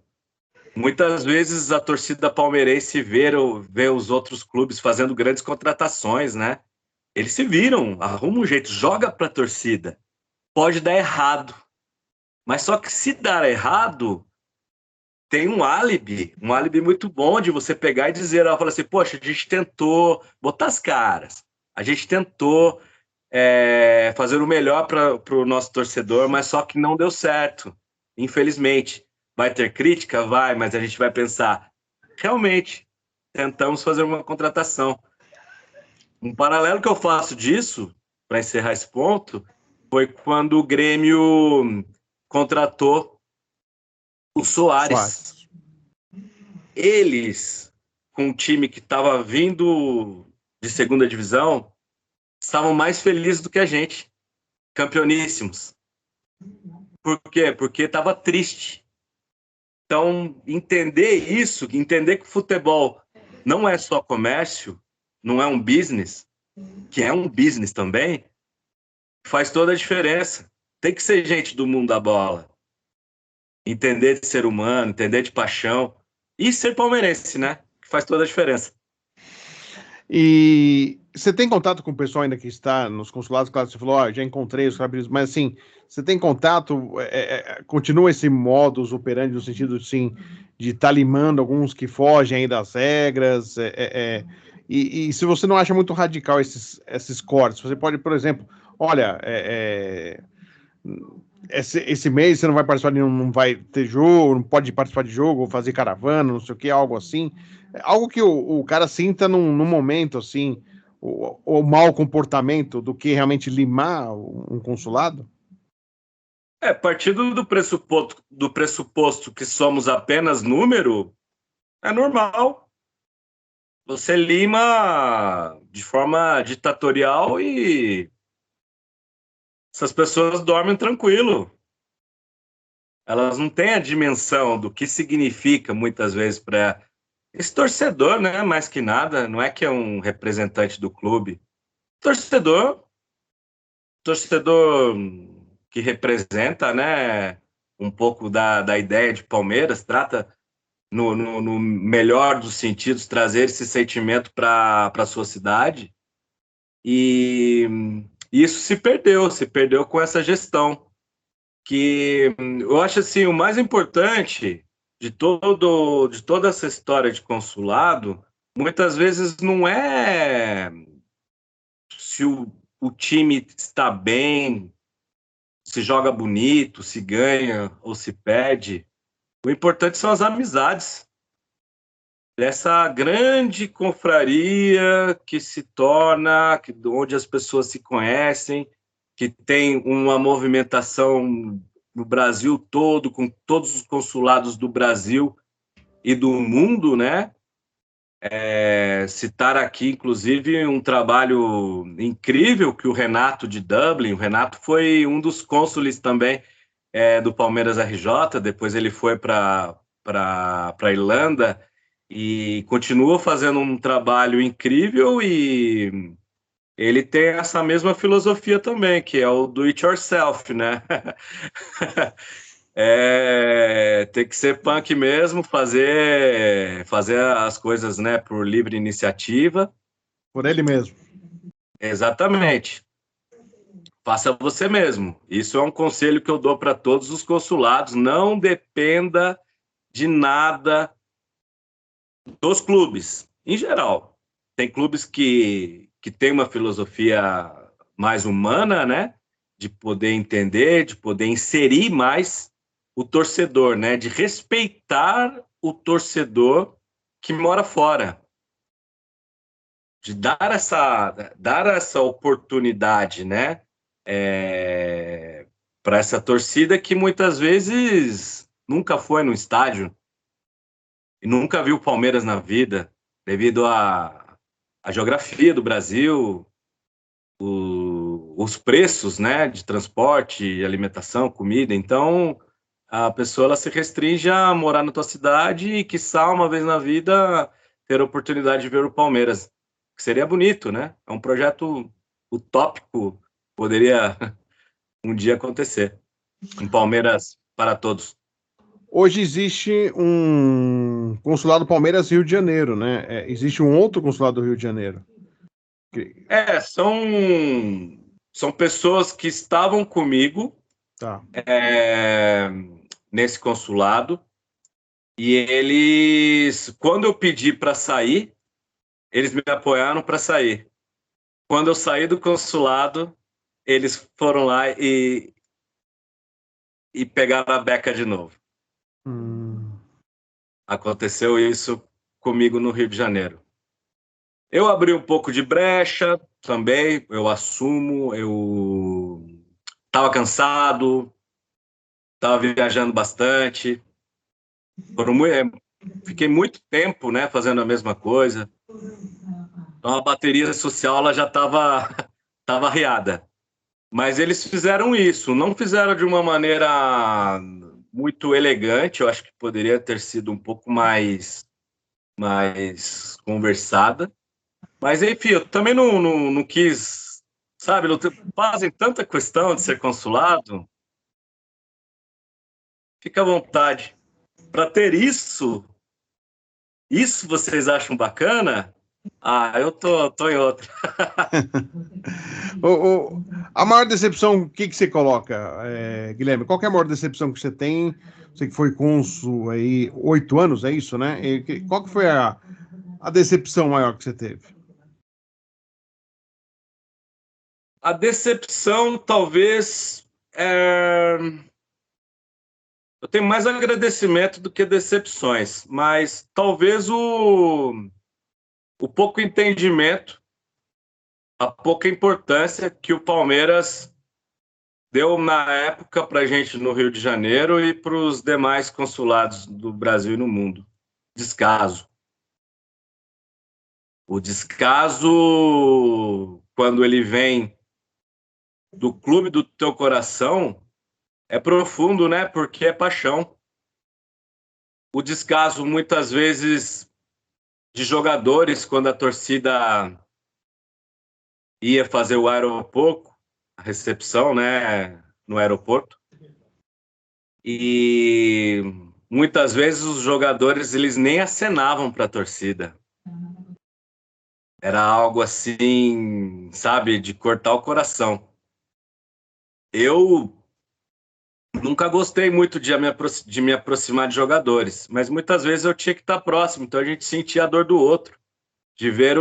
Muitas vezes a torcida palmeirense vê os outros clubes fazendo grandes contratações, né? Eles se viram, arruma um jeito, joga para a torcida. Pode dar errado, mas só que se dar errado, tem um álibi muito bom de você pegar e dizer, ó, fala assim, poxa, a gente tentou botar as caras, a gente tentou fazer o melhor para o nosso torcedor, mas só que não deu certo, infelizmente. Vai ter crítica? Vai, mas a gente vai pensar, realmente, tentamos fazer uma contratação. Um paralelo que eu faço disso, para encerrar esse ponto, foi quando o Grêmio contratou o Soares. Soares. Eles, com um time que estava vindo de segunda divisão, estavam mais felizes do que a gente, campeoníssimos. Por quê? Porque estava triste. Então, entender isso, entender que o futebol não é só comércio, não é um business, que é um business também, faz toda a diferença. Tem que ser gente do mundo da bola. Entender de ser humano, entender de paixão. E ser palmeirense, né? Que faz toda a diferença. E você tem contato com o pessoal ainda que está nos consulados? Claro, você falou, ó, já encontrei os carabiniers, mas assim, você tem contato, continua esse modus operandi no sentido, sim, de estar limando alguns que fogem aí das regras, e se você não acha muito radical esses cortes, você pode, por exemplo, olha, esse mês você não vai participar de, não vai ter jogo, não pode participar de jogo, ou fazer caravana, não sei o que, algo assim. Algo que o cara sinta num momento assim, o mau comportamento do que realmente limar um consulado. Partindo do pressuposto que somos apenas número, é normal. Você lima de forma ditatorial e essas pessoas dormem tranquilo. Elas não têm a dimensão do que significa, muitas vezes, para esse torcedor, né? Mais que nada, não é que é um representante do clube. Torcedor, torcedor que representa, né? Um pouco da ideia de Palmeiras, trata no melhor dos sentidos, trazer esse sentimento para a sua cidade. E isso se perdeu com essa gestão. Que eu acho assim, o mais importante de toda essa história de consulado, muitas vezes não é se o time está bem, se joga bonito, se ganha ou se perde. O importante são as amizades. dessa grande confraria que se torna, onde as pessoas se conhecem, que tem uma movimentação no Brasil todo, com todos os consulados do Brasil e do mundo, né? Citar aqui, inclusive, um trabalho incrível que o Renato de Dublin, o Renato foi um dos cônsules também do Palmeiras RJ, depois ele foi para a Irlanda e continua fazendo um trabalho incrível, e ele tem essa mesma filosofia também, que é o do it yourself, né? Tem que ser punk mesmo, fazer as coisas, né, por livre iniciativa. Por ele mesmo. Exatamente. Faça você mesmo. Isso é um conselho que eu dou para todos os consulados. Não dependa de nada dos clubes, em geral. Tem clubes que têm uma filosofia mais humana, né? De poder entender, de poder inserir mais o torcedor, né? De respeitar o torcedor que mora fora. De dar essa oportunidade, né? Para essa torcida que muitas vezes nunca foi no estádio e nunca viu o Palmeiras na vida, devido à geografia do Brasil, os preços, né, de transporte, alimentação, comida. Então, a pessoa ela se restringe a morar na tua cidade e, quiçá, uma vez na vida, ter a oportunidade de ver o Palmeiras, que seria bonito, né? É um projeto utópico, poderia um dia acontecer. Um Palmeiras para todos. Hoje existe um consulado Palmeiras Rio de Janeiro, né? Existe um outro consulado do Rio de Janeiro. São pessoas que estavam comigo Tá. Nesse consulado, e eles, quando eu pedi para sair, eles me apoiaram para sair. Quando eu saí do consulado, eles foram lá e pegaram a beca de novo. Aconteceu isso comigo no Rio de Janeiro. Eu abri um pouco de brecha também, eu assumo, eu estava cansado, estava viajando bastante, fiquei muito tempo, né, fazendo a mesma coisa. Então a bateria social ela já estava tava arriada. Mas eles fizeram isso, não fizeram de uma maneira muito elegante, eu acho que poderia ter sido um pouco mais conversada. Mas, enfim, eu também não quis, sabe, fazem tanta questão de ser consulado, fica à vontade. Para ter isso vocês acham bacana? Eu tô em outra. A maior decepção, o que você coloca, Guilherme? Qual que é a maior decepção que você tem? Você que foi cônsul aí 8 anos, é isso, né? Qual que foi a decepção maior que você teve? A decepção, talvez, eu tenho mais agradecimento do que decepções, mas talvez o pouco entendimento, a pouca importância que o Palmeiras deu na época para a gente no Rio de Janeiro e para os demais consulados do Brasil e no mundo. Descaso. O descaso, quando ele vem do clube do teu coração, é profundo, né? Porque é paixão. O descaso, muitas vezes, de jogadores, quando a torcida ia fazer o aeroporto, a recepção, né, no aeroporto. E muitas vezes os jogadores eles nem acenavam para a torcida. Era algo assim, sabe, de cortar o coração. Eu nunca gostei muito de me aproximar de jogadores, mas muitas vezes eu tinha que estar próximo, então a gente sentia a dor do outro, de ver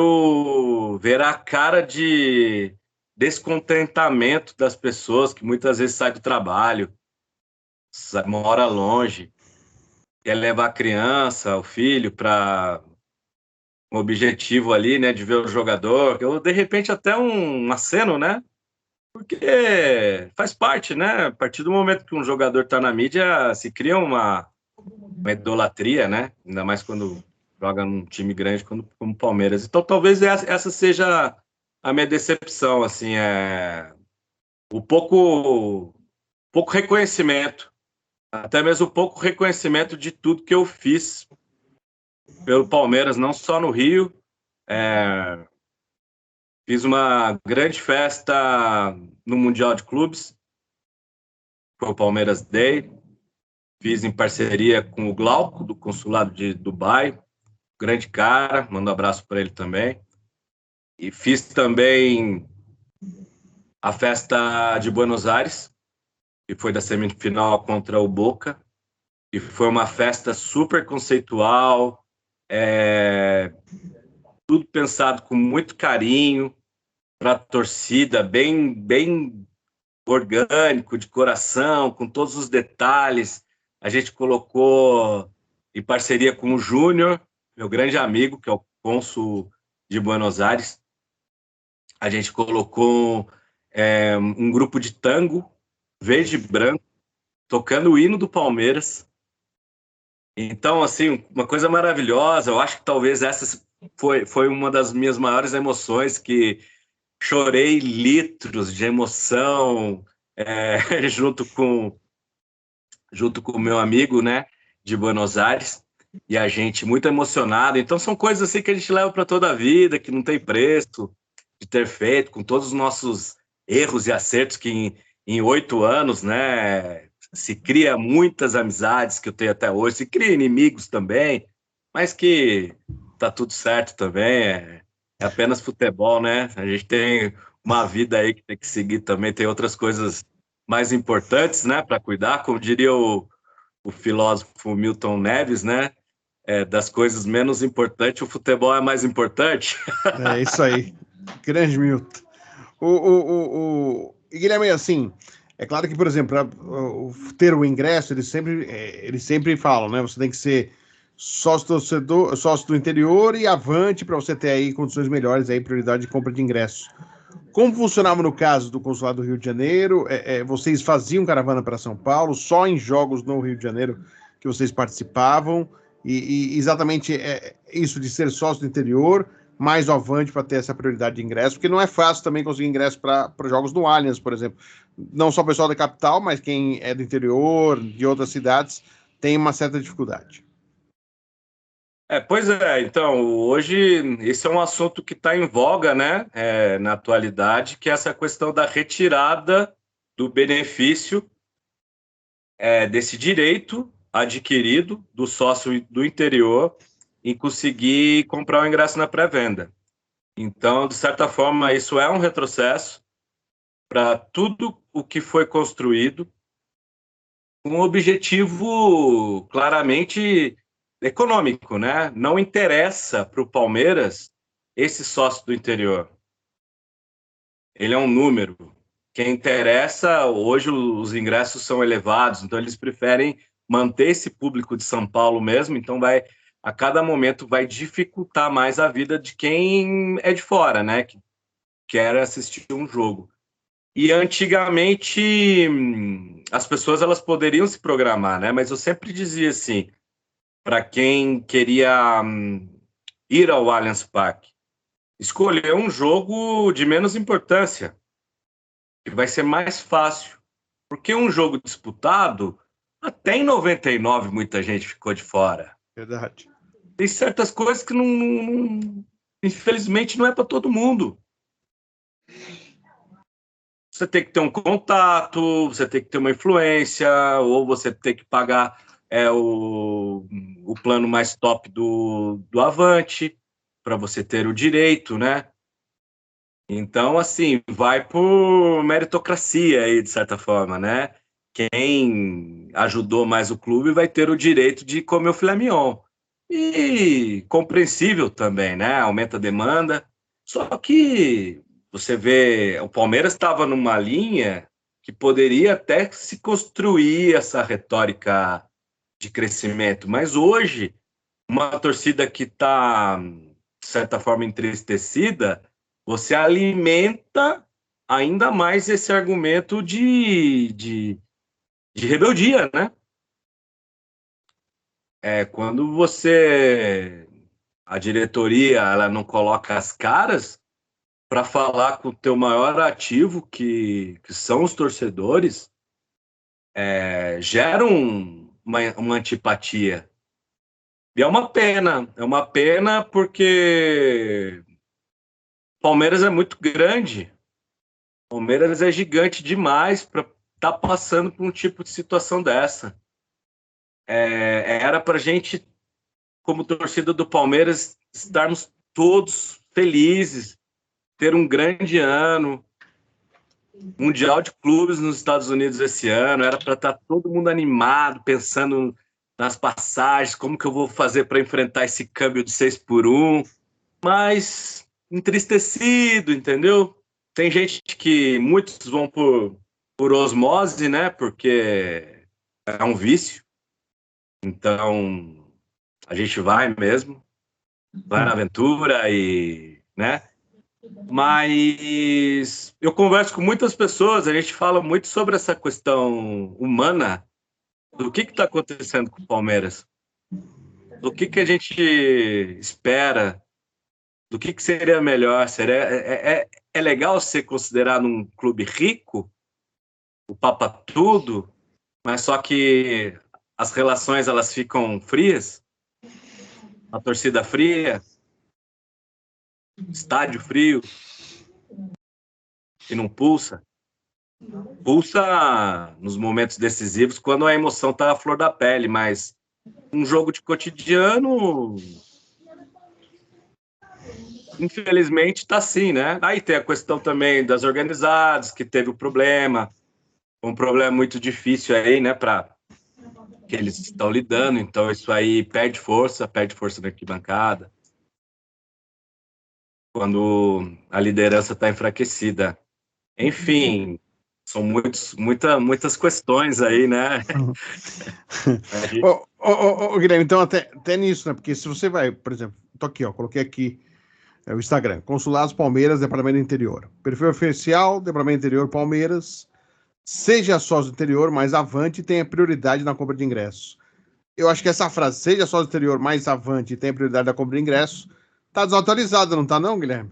a cara de descontentamento das pessoas que muitas vezes saem do trabalho, mora longe, quer levar a criança, o filho para um objetivo ali, né, de ver o jogador, ou de repente até um aceno, né? Porque faz parte, né? A partir do momento que um jogador está na mídia, se cria uma idolatria, né? Ainda mais quando joga num time grande como o Palmeiras. Então, talvez essa seja a minha decepção, assim, o pouco reconhecimento, até mesmo o pouco reconhecimento de tudo que eu fiz pelo Palmeiras, não só no Rio. Fiz uma grande festa no Mundial de Clubes, foi o Palmeiras Day. Fiz em parceria com o Glauco, do Consulado de Dubai, grande cara, mando um abraço para ele também. E fiz também a festa de Buenos Aires, que foi da semifinal contra o Boca, e foi uma festa super conceitual, tudo pensado com muito carinho para a torcida, bem orgânico, de coração, com todos os detalhes. A gente colocou em parceria com o Júnior, meu grande amigo, que é o cônsul de Buenos Aires. A gente colocou um grupo de tango, verde e branco, tocando o hino do Palmeiras. Então, assim, uma coisa maravilhosa. Eu acho que talvez essa foi uma das minhas maiores emoções, que chorei litros de emoção junto com o meu amigo, né, de Buenos Aires, e a gente muito emocionado. Então, são coisas assim que a gente leva para toda a vida, que não tem preço de ter feito, com todos os nossos erros e acertos, que em 8 anos, né, se cria muitas amizades que eu tenho até hoje, se cria inimigos também, mas que tá tudo certo também, é apenas futebol, né? A gente tem uma vida aí que tem que seguir também, tem outras coisas mais importantes, né, para cuidar, como diria o filósofo Milton Neves, né? Das coisas menos importantes, o futebol é mais importante. É isso aí. Grande Milton. E Guilherme, assim, é claro que, por exemplo, ter o ingresso, eles sempre falam, né? Você tem que ser sócio torcedor, sócio do interior e avante para você ter aí condições melhores, aí prioridade de compra de ingressos. Como funcionava no caso do Consulado do Rio de Janeiro? Vocês faziam caravana para São Paulo, só em jogos no Rio de Janeiro que vocês participavam? E exatamente isso de ser sócio do interior, mais o avante para ter essa prioridade de ingresso, porque não é fácil também conseguir ingresso para jogos no Allianz, por exemplo. Não só o pessoal da capital, mas quem é do interior, de outras cidades, tem uma certa dificuldade. Pois é, então, hoje esse é um assunto que está em voga, né, na atualidade, que é essa questão da retirada do benefício desse direito adquirido do sócio do interior em conseguir comprar o ingresso na pré-venda. Então, de certa forma, isso é um retrocesso para tudo o que foi construído com um objetivo claramente econômico, né? Não interessa para o Palmeiras esse sócio do interior. Ele é um número. Quem interessa, hoje os ingressos são elevados, então eles preferem manter esse público de São Paulo mesmo, então a cada momento vai dificultar mais a vida de quem é de fora, né? Que quer assistir um jogo. E antigamente as pessoas elas poderiam se programar, né? Mas eu sempre dizia assim, para quem queria ir ao Allianz Parque, escolher um jogo de menos importância, que vai ser mais fácil. Porque um jogo disputado, até em 99 muita gente ficou de fora. Verdade. Tem certas coisas que infelizmente não é para todo mundo. Você tem que ter um contato, você tem que ter uma influência, ou você tem que pagar o plano mais top do Avante, para você ter o direito, né? Então, assim, vai por meritocracia aí, de certa forma, né? Quem ajudou mais o clube vai ter o direito de comer o filé mignon. E compreensível também, né? Aumenta a demanda. Só que você vê, o Palmeiras estava numa linha que poderia até se construir essa retórica de crescimento, mas hoje, uma torcida que está certa forma, entristecida, você alimenta ainda mais esse argumento de rebeldia, né? Quando a diretoria, ela não coloca as caras para falar com o teu maior ativo, que são os torcedores, gera uma antipatia. E é uma pena porque Palmeiras é muito grande, Palmeiras é gigante demais para estar passando por um tipo de situação dessa. Era para a gente, como torcida do Palmeiras, estarmos todos felizes, ter um grande ano, Mundial de Clubes nos Estados Unidos esse ano, era para estar todo mundo animado, pensando nas passagens, como que eu vou fazer para enfrentar esse câmbio de 6-1, mas entristecido, entendeu? Tem gente que muitos vão por osmose, né? Porque é um vício. Então, a gente vai mesmo, vai na aventura e, né? Mas eu converso com muitas pessoas, a gente fala muito sobre essa questão humana, do que está acontecendo com o Palmeiras, do que a gente espera, do que seria melhor. É legal ser considerado um clube rico, o Papa tudo, mas só que as relações elas ficam frias, a torcida fria, estádio frio, e não pulsa. Pulsa nos momentos decisivos, quando a emoção está à flor da pele, mas um jogo de cotidiano, infelizmente, está assim, né? Aí tem a questão também das organizadas, que teve um problema muito difícil aí, né, para que eles estão lidando, então isso aí perde força na arquibancada, quando a liderança está enfraquecida. Enfim, são muitas questões aí, né? Guilherme, então até nisso, né? Porque se você vai, por exemplo, tô aqui, ó, coloquei aqui o Instagram, Consulados Palmeiras, Departamento do Interior. Perfil oficial, Departamento do Interior, Palmeiras. Seja sócio do interior, mais avante e tenha prioridade na compra de ingressos. Eu acho que essa frase, seja sócio do interior, mais avante e tenha prioridade na compra de ingressos, tá desatualizada, não tá não, Guilherme?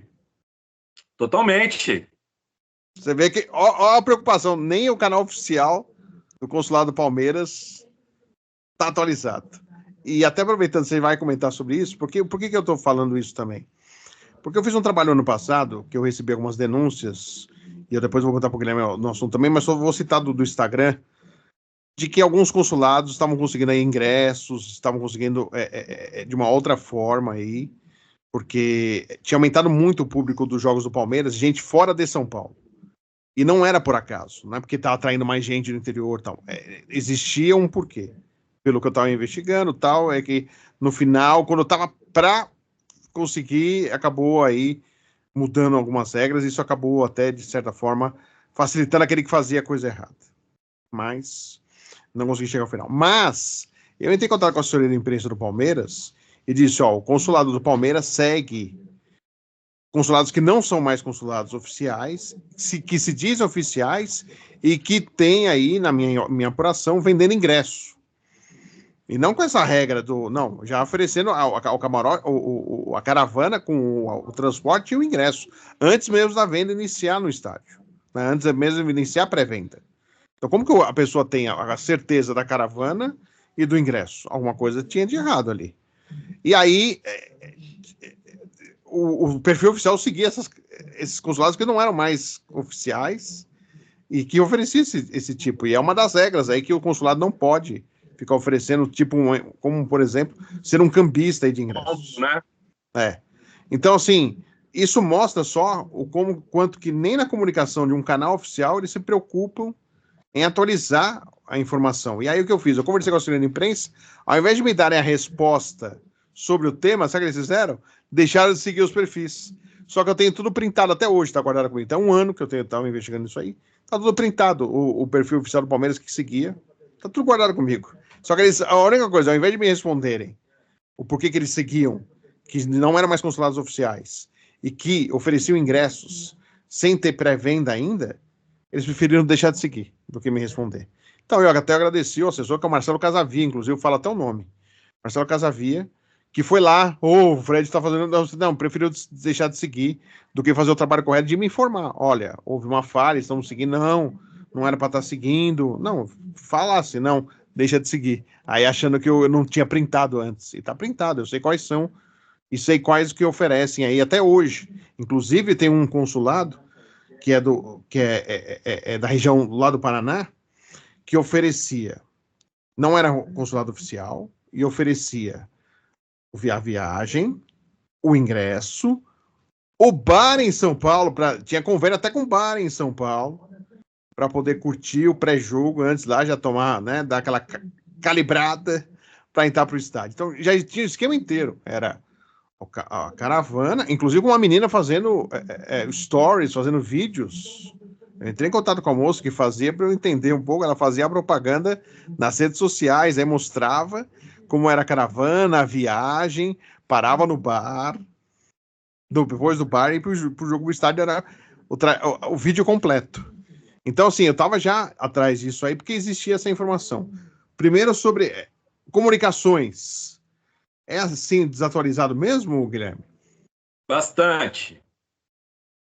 Totalmente. Você vê que, ó a preocupação, nem o canal oficial do Consulado do Palmeiras tá atualizado. E até aproveitando, você vai comentar sobre isso, por que eu estou falando isso também? Porque eu fiz um trabalho ano passado, que eu recebi algumas denúncias, e eu depois vou contar para o Guilherme no assunto também, mas só vou citar do Instagram, de que alguns consulados estavam conseguindo aí ingressos, estavam conseguindo de uma outra forma aí, porque tinha aumentado muito o público dos jogos do Palmeiras, gente fora de São Paulo. E não era por acaso, não é porque estava atraindo mais gente do interior, tal. Existia um porquê. Pelo que eu estava investigando, tal, é que no final, quando eu estava para conseguir, acabou aí mudando algumas regras, e isso acabou até, de certa forma, facilitando aquele que fazia a coisa errada. Mas não consegui chegar ao final. Mas eu entrei em contato com a assessoria de imprensa do Palmeiras e disse, ó, o consulado do Palmeiras segue consulados que não são mais consulados oficiais, que se dizem oficiais e que tem aí, na minha apuração, vendendo ingresso. E não com essa regra do... Não, já oferecendo ao camarote, a caravana com o transporte e o ingresso, antes mesmo da venda iniciar no estádio. Né? Antes mesmo de iniciar a pré-venda. Então, como que a pessoa tem a certeza da caravana e do ingresso? Alguma coisa tinha de errado ali. E aí, o perfil oficial seguia esses consulados que não eram mais oficiais e que ofereciam esse tipo. E é uma das regras aí que o consulado não pode ficar oferecendo, tipo, como, por exemplo, ser um cambista aí de ingressos. Né? Então, assim, isso mostra só quanto que nem na comunicação de um canal oficial eles se preocupam em atualizar a informação. E aí o que eu fiz? Eu conversei com a assessoria de imprensa, ao invés de me darem a resposta sobre o tema, sabe o que eles fizeram? Deixaram de seguir os perfis. Só que eu tenho tudo printado até hoje, tá guardado comigo. Então, 1 ano que eu estava investigando isso aí, tá tudo printado, o perfil oficial do Palmeiras que seguia, tá tudo guardado comigo. Só que a única coisa, ao invés de me responderem o porquê que eles seguiam, que não eram mais consulados oficiais e que ofereciam ingressos sem ter pré-venda ainda, eles preferiram deixar de seguir do que me responder. Então, eu até agradeci o assessor, que é o Marcelo Casavia, inclusive, fala até o nome. Marcelo Casavia, que foi lá, o Fred está fazendo... Não, preferiu deixar de seguir do que fazer o trabalho correto de me informar. Olha, houve uma falha, estamos seguindo. Não era para estar seguindo. Não, falasse, não, deixa de seguir. Aí achando que eu não tinha printado antes. E está printado, eu sei quais são e sei quais que oferecem aí até hoje. Inclusive, tem um consulado que é da região lá do Paraná, que oferecia, não era consulado oficial, e oferecia a viagem, o ingresso, o bar em São Paulo, tinha convênio até com bar em São Paulo, para poder curtir o pré-jogo antes lá, já tomar, né, dar aquela calibrada para entrar para o estádio. Então já tinha o esquema inteiro, era a caravana, inclusive uma menina fazendo stories, fazendo vídeos. Eu entrei em contato com a moça que fazia para eu entender um pouco. Ela fazia a propaganda nas redes sociais, aí mostrava como era a caravana, a viagem, parava no bar, depois do bar e para o jogo do estádio era o vídeo completo. Então, assim, eu estava já atrás disso aí porque existia essa informação. Primeiro sobre comunicações. É assim desatualizado mesmo, Guilherme? Bastante,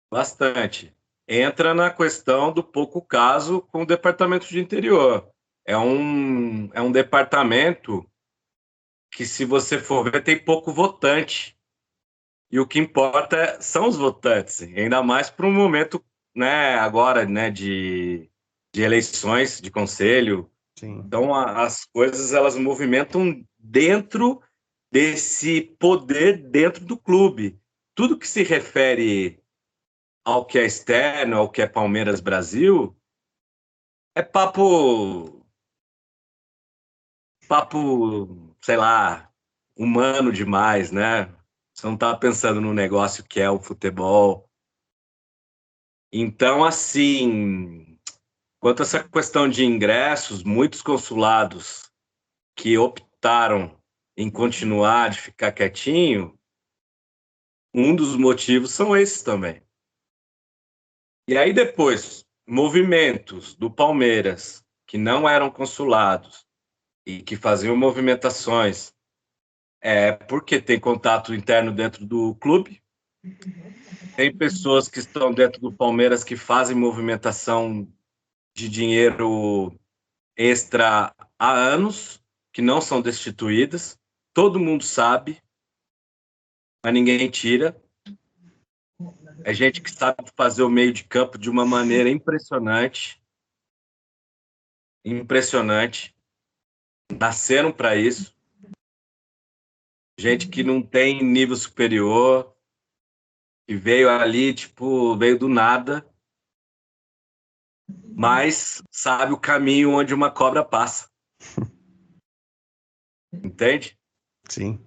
bastante. Entra na questão do pouco caso com o Departamento de Interior. É um departamento que, se você for ver, tem pouco votante. E o que importa são os votantes, ainda mais para um momento, né, agora, né, de eleições de conselho. Sim. Então, as coisas, elas movimentam dentro desse poder dentro do clube. Tudo que se refere ao que é externo, ao que é Palmeiras Brasil, é papo, sei lá, humano demais, né? Você não tá pensando no negócio que é o futebol. Então, assim, quanto a essa questão de ingressos, muitos consulados que optaram em continuar, de ficar quietinho, um dos motivos são esses também. E aí depois, movimentos do Palmeiras que não eram consulados e que faziam movimentações, porque tem contato interno dentro do clube. Tem pessoas que estão dentro do Palmeiras que fazem movimentação de dinheiro extra há anos, que não são destituídas. Todo mundo sabe, mas ninguém tira. É gente que sabe fazer o meio de campo de uma maneira impressionante. Impressionante. Nasceram para isso. Gente que não tem nível superior, que veio ali, tipo, veio do nada, mas sabe o caminho onde uma cobra passa. Entende? Sim.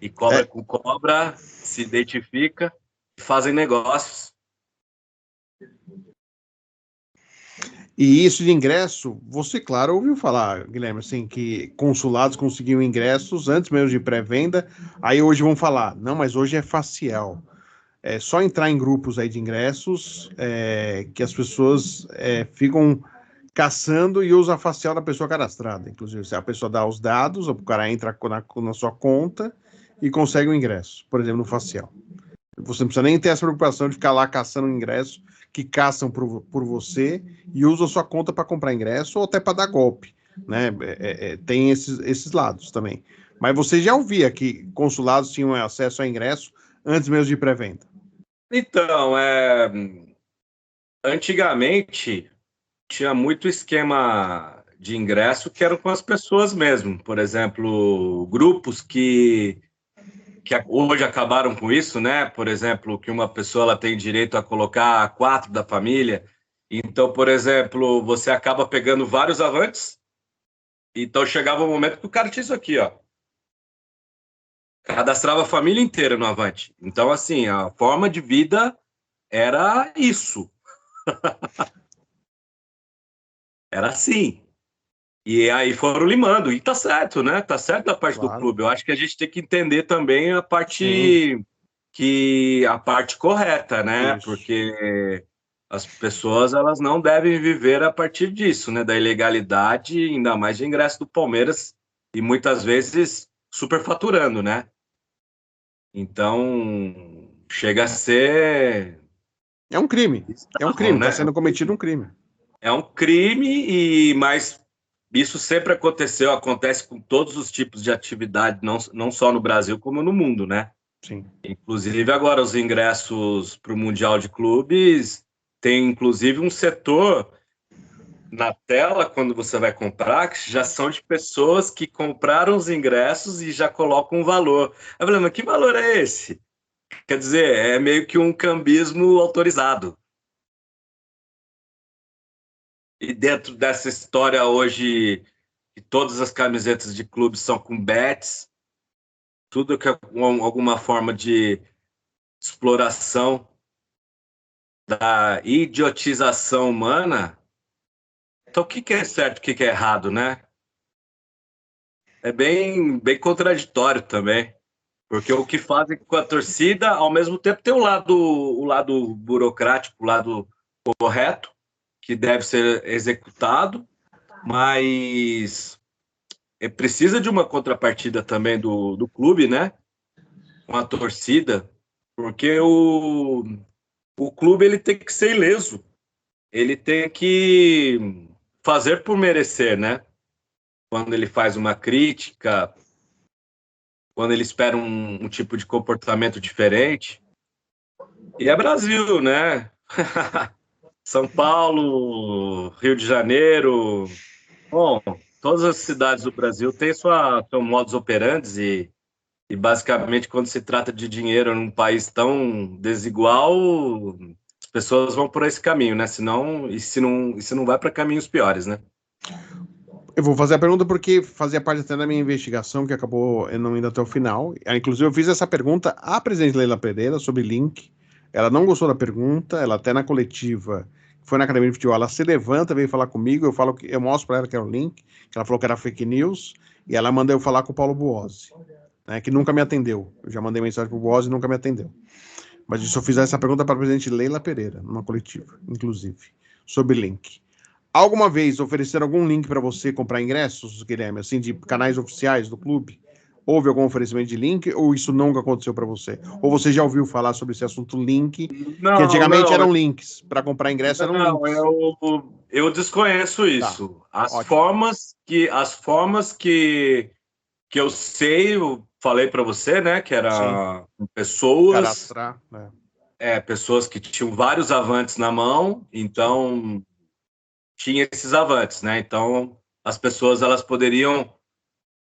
E cobra com cobra se identifica e fazem negócios. E isso de ingresso, você, claro, ouviu falar, Guilherme, assim, que consulados conseguiam ingressos antes mesmo de pré-venda, aí hoje vão falar, não, mas hoje é facial. É só entrar em grupos aí de ingressos que as pessoas ficam caçando e usa a facial da pessoa cadastrada. Inclusive, se a pessoa dá os dados, o cara entra na sua conta e consegue o ingresso, por exemplo, no facial. Você não precisa nem ter essa preocupação de ficar lá caçando ingresso, que caçam por você e usam sua conta para comprar ingresso ou até para dar golpe. Né? Tem esses lados também. Mas você já ouvia que consulados tinham acesso a ingresso antes mesmo de pré-venda? Então, antigamente tinha muito esquema de ingresso que eram com as pessoas mesmo. Por exemplo, grupos que hoje acabaram com isso, né? Por exemplo, que uma pessoa ela tem direito a colocar 4 da família. Então, por exemplo, você acaba pegando vários avantes. Então, chegava um momento que o cara tinha isso aqui, ó. Cadastrava a família inteira no Avante. Então, assim, a forma de vida era isso. Era assim. E aí foram limando, e tá certo, né? Tá certo da parte do Claro. clube. Eu acho que a gente tem que entender também a Sim, parte correta, né? isso. Porque as pessoas elas não devem viver a partir disso, né? Da ilegalidade, ainda mais de ingresso do Palmeiras, e muitas vezes superfaturando, né? Então chega a ser É um crime. É um bizarro, crime. Está né? sendo cometido um crime. É um crime, mas isso sempre aconteceu, acontece com todos os tipos de atividade, não só no Brasil, como no mundo, né? Sim. Inclusive, agora os ingressos para o Mundial de Clubes tem inclusive um setor na tela quando você vai comprar, que já são de pessoas que compraram os ingressos e já colocam um valor. Eu falei, mas que valor é esse? Quer dizer, é meio que um cambismo autorizado. E dentro dessa história hoje, que todas as camisetas de clubes são com bets, tudo que é alguma forma de exploração da idiotização humana. Então, o que que é certo, o que que é errado, né? É bem contraditório também, porque o que fazem com a torcida, ao mesmo tempo, tem o lado burocrático, o lado correto, que deve ser executado, mas precisa de uma contrapartida também do clube, né? Com a torcida, porque o clube ele tem que ser ileso, ele tem que fazer por merecer, né? Quando ele faz uma crítica, quando ele espera um tipo de comportamento diferente. E é Brasil, né? São Paulo, Rio de Janeiro, bom, todas as cidades do Brasil têm seu modus operandi e basicamente quando se trata de dinheiro num país tão desigual, as pessoas vão por esse caminho, né? Senão, e se não vai para caminhos piores, né? Eu vou fazer a pergunta porque fazia parte até da minha investigação, que acabou não indo até o final. Inclusive, eu fiz essa pergunta à presidente Leila Pereira sobre link. Ela não gostou da pergunta, ela até na coletiva, foi na academia de futebol, ela se levanta, veio falar comigo, eu mostro para ela que era o link, que ela falou que era fake news, e ela mandou eu falar com o Paulo Buozzi, né, que nunca me atendeu. Eu já mandei mensagem para o Buozzi e nunca me atendeu. Mas isso eu fiz essa pergunta para a presidente Leila Pereira, numa coletiva, inclusive, sobre link. Alguma vez ofereceram algum link para você comprar ingressos, Guilherme, assim, de canais oficiais do clube? Houve algum oferecimento de link ou isso nunca aconteceu para você? Ou você já ouviu falar sobre esse assunto link, que Não, antigamente não, eram links, para comprar ingresso eram não, links? eu desconheço Tá, isso. ótimo. As formas que eu sei, eu falei para você, né, que Sim, era com pessoas, cadastrar, né? pessoas que tinham vários avantes na mão, Sim, então tinha esses avantes, né? Então as pessoas elas poderiam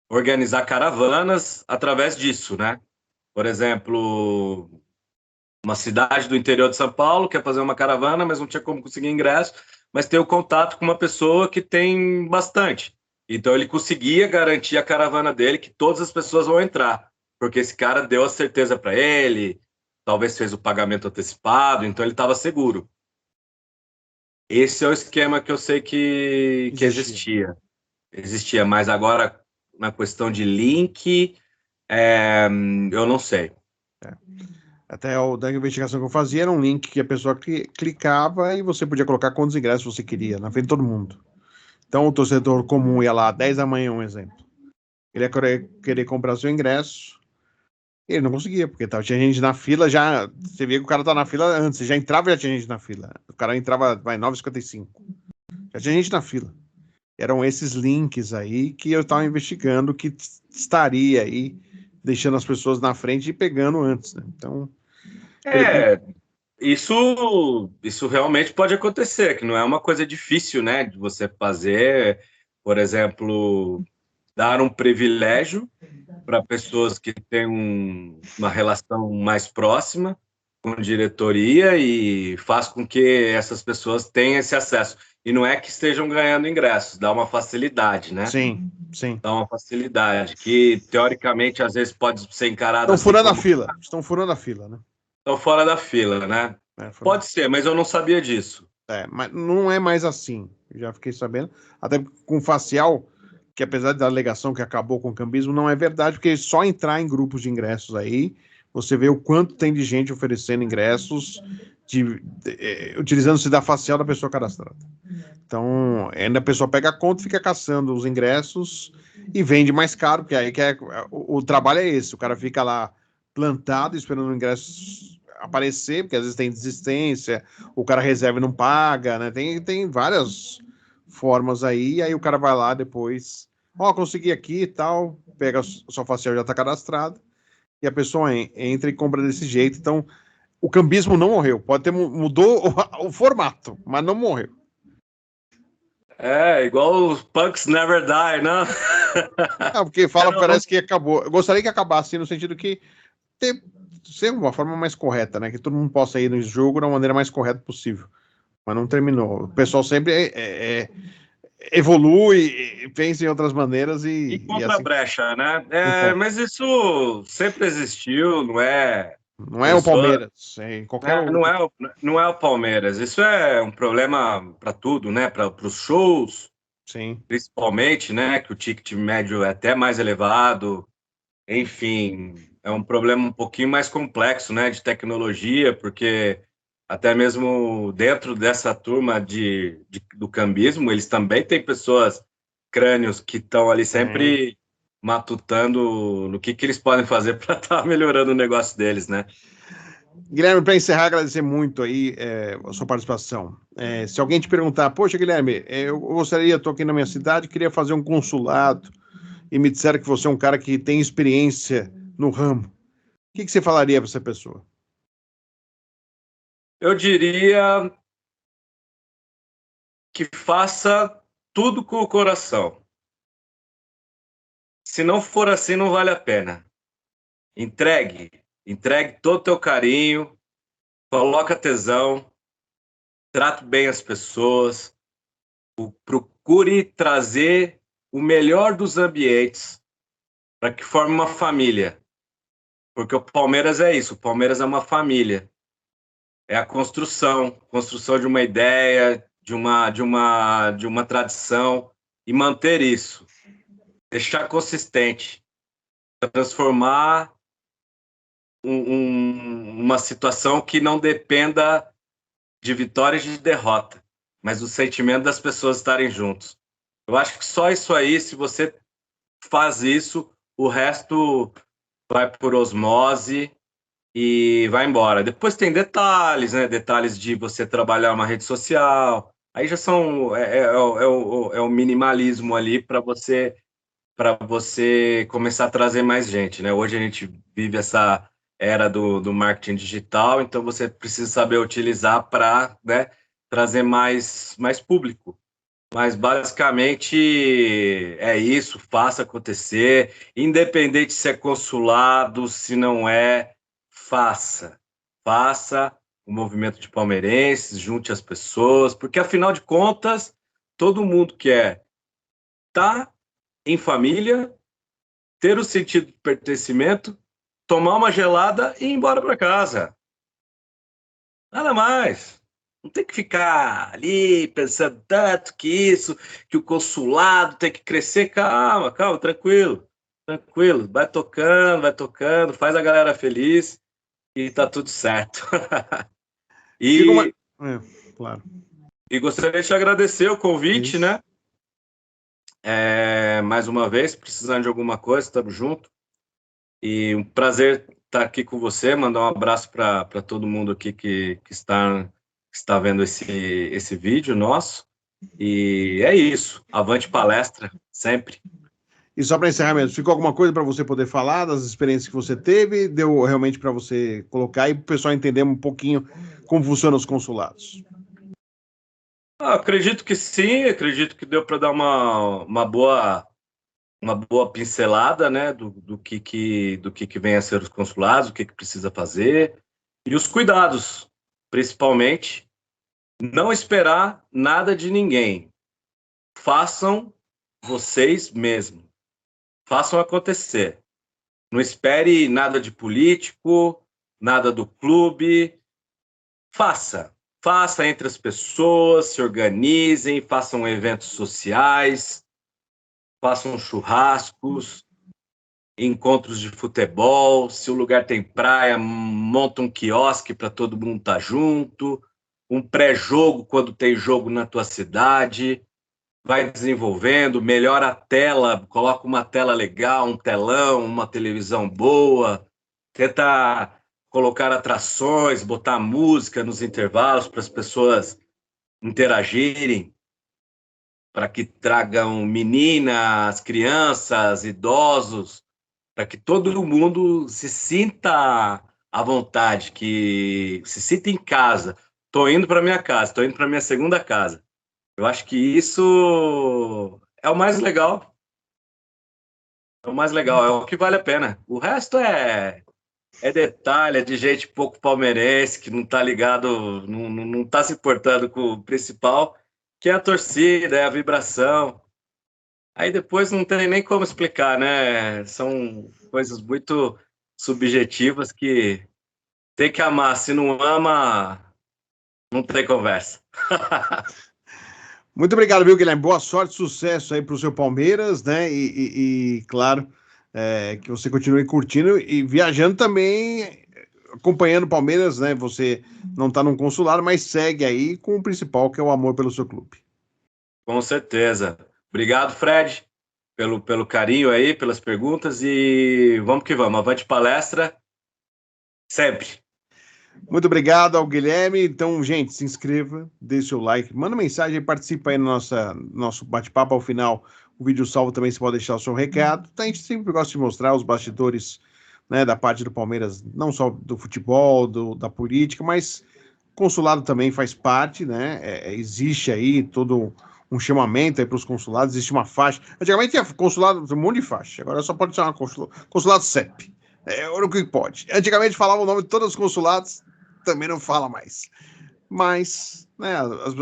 organizar caravanas através disso, né? Por exemplo, uma cidade do interior de São Paulo quer fazer uma caravana, mas não tinha como conseguir ingresso, mas tem o contato com uma pessoa que tem bastante. Então ele conseguia garantir a caravana dele que todas as pessoas vão entrar, porque esse cara deu a certeza para ele, talvez fez o pagamento antecipado, então ele estava seguro. Esse é o esquema que eu sei que existia. existia. Existia, mas agora na questão de link, eu não sei. É. Até da investigação que eu fazia era um link que a pessoa clicava e você podia colocar quantos ingressos você queria, na frente de todo mundo. Então o torcedor comum ia lá às 10 da manhã, um exemplo. Ele ia querer comprar seu ingresso. Ele não conseguia, porque tinha gente na fila já. Você via que o cara tá na fila antes, você já entrava e já tinha gente na fila. O cara entrava, vai, 9h55. Já tinha gente na fila. Eram esses links aí que eu estava investigando que estaria aí deixando as pessoas na frente e pegando antes, né? Então, É, isso realmente pode acontecer, que não é uma coisa difícil, né, de você fazer, por exemplo, dar um privilégio para pessoas que têm uma relação mais próxima com diretoria e faz com que essas pessoas tenham esse acesso. E não é que estejam ganhando ingressos, dá uma facilidade, né? sim, sim. Dá uma facilidade que, teoricamente, às vezes pode ser encarado Estão assim furando a como fila. Estão furando a fila, né? estão fora da fila, né? Furando. Pode ser, mas eu não sabia disso. Mas não é mais assim. Eu já fiquei sabendo. Até com facial. que apesar da alegação que acabou com o cambismo, não é verdade, porque só entrar em grupos de ingressos aí, você vê o quanto tem de gente oferecendo ingressos utilizando-se da facial da pessoa cadastrada. Então, ainda a pessoa pega a conta e fica caçando os ingressos e vende mais caro, porque aí o trabalho é esse, o cara fica lá plantado esperando o ingresso aparecer, porque às vezes tem desistência, o cara reserva e não paga, né? Tem várias formas aí o cara vai lá depois, consegui aqui e tal, pega a sua facial já está cadastrada, e a pessoa entra e compra desse jeito. Então, o cambismo não morreu. Pode ter mudou o formato, mas não morreu. Igual os punks never die, não? Porque parece que acabou. Eu gostaria que acabasse no sentido que ser uma forma mais correta, né? Que todo mundo possa ir no jogo da maneira mais correta possível. Mas não terminou. O pessoal sempre evolui, pensa em outras maneiras E contra a assim. brecha, né? Mas isso sempre existiu, não é? Não é o Palmeiras, é em qualquer outro. Não é o Palmeiras. Isso é um problema para tudo, né? Para os shows, Sim. principalmente, né? Que o ticket médio é até mais elevado. Enfim, é um problema um pouquinho mais complexo, né? De tecnologia, porque até mesmo dentro dessa turma do cambismo, eles também têm pessoas crânios que estão ali sempre matutando no que eles podem fazer para estar melhorando o negócio deles, né? Guilherme, para encerrar, agradecer muito aí a sua participação. Se alguém te perguntar, poxa, Guilherme, eu gostaria, estou aqui na minha cidade, queria fazer um consulado, e me disseram que você é um cara que tem experiência no ramo, o que você falaria para essa pessoa? Eu diria que faça tudo com o coração. Se não for assim, não vale a pena. Entregue todo o teu carinho, coloca tesão, trate bem as pessoas, procure trazer o melhor dos ambientes para que forme uma família. Porque o Palmeiras é isso, o Palmeiras é uma família. É a construção de uma ideia, de uma tradição e manter isso. Deixar consistente, transformar uma situação que não dependa de vitória e de derrota, mas do sentimento das pessoas estarem juntos. Eu acho que só isso aí, se você faz isso, o resto vai por osmose e vai embora. Depois tem detalhes, né? Detalhes de você trabalhar uma rede social. Aí já são é o minimalismo ali para você começar a trazer mais gente, né? Hoje a gente vive essa era do marketing digital, então você precisa saber utilizar para, né, trazer mais público. Mas basicamente é isso, faça acontecer, independente se é consulado, se não é, faça. Faça o movimento de palmeirenses, junte as pessoas, porque afinal de contas, todo mundo quer estar em família, ter o sentido de pertencimento, tomar uma gelada e ir embora para casa. Nada mais. Não tem que ficar ali pensando tanto que o consulado tem que crescer. Calma, tranquilo, tranquilo. Vai tocando, faz a galera feliz e tá tudo certo. Fica uma... Claro. E gostaria de te agradecer o convite, né? Mais uma vez, precisando de alguma coisa, estamos juntos. E um prazer estar aqui com você, mandar um abraço para todo mundo aqui que está vendo esse vídeo nosso. E é isso. Avante palestra, sempre. E só para encerrar mesmo, ficou alguma coisa para você poder falar das experiências que você teve? Deu realmente para você colocar e para o pessoal entender um pouquinho como funcionam os consulados? Acredito que sim, acredito que deu para dar uma boa pincelada, né, do que vem a ser os consulados, o que precisa fazer e os cuidados, principalmente, não esperar nada de ninguém. Façam vocês mesmos. Façam acontecer. Não espere nada de político, nada do clube. Faça. Faça entre as pessoas, se organizem, façam eventos sociais. façam churrascos, encontros de futebol. Se o lugar tem praia, monta um quiosque para todo mundo estar junto, um pré-jogo quando tem jogo na tua cidade. Vai desenvolvendo, melhora a tela, coloca uma tela legal, um telão, uma televisão boa, tenta colocar atrações, botar música nos intervalos para as pessoas interagirem, para que tragam meninas, crianças, idosos, para que todo mundo se sinta à vontade, que se sinta em casa. Estou indo para minha casa, estou indo para minha segunda casa. Eu acho que isso é o mais legal. É o mais legal, é o que vale a pena. O resto é detalhe, é de gente pouco palmeirense, que não tá ligado, não tá se importando com o principal, que é a torcida, é a vibração. Aí depois não tem nem como explicar, né? São coisas muito subjetivas que tem que amar. Se não ama, não tem conversa. Muito obrigado, viu, Guilherme? Boa sorte, sucesso aí para o seu Palmeiras, né? Claro, que você continue curtindo e viajando também, acompanhando o Palmeiras, né? Você não está num consulado, mas segue aí com o principal, que é o amor pelo seu clube. Com certeza. Obrigado, Fred, pelo carinho aí, pelas perguntas e vamos que vamos. Avante palestra, sempre. Muito obrigado ao Guilherme. Então, gente, se inscreva, dê seu like, manda mensagem, participa aí no nosso bate-papo. Ao final, o vídeo salvo também, você pode deixar o seu recado. A gente sempre gosta de mostrar os bastidores, né, da parte do Palmeiras, não só do futebol, da política, mas o consulado também faz parte, né? Existe aí todo um chamamento aí para os consulados, existe uma faixa. Antigamente tinha consulado, um monte de faixa, agora só pode chamar consulado CEP. É o que pode. Antigamente falava o nome de todos os consulados, também não fala mais. Mas, né,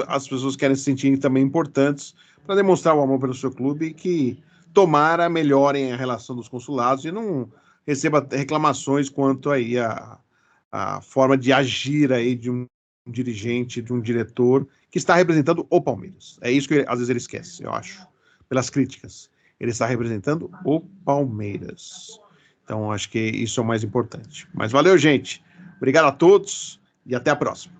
as pessoas querem se sentir também importantes para demonstrar o amor pelo seu clube e que tomara melhorem a relação dos consulados e não receba reclamações quanto aí a forma de agir aí de um dirigente, de um diretor que está representando o Palmeiras. É isso que às vezes ele esquece, eu acho, pelas críticas. Ele está representando o Palmeiras. Então, acho que isso é o mais importante. Mas valeu, gente. Obrigado a todos e até a próxima.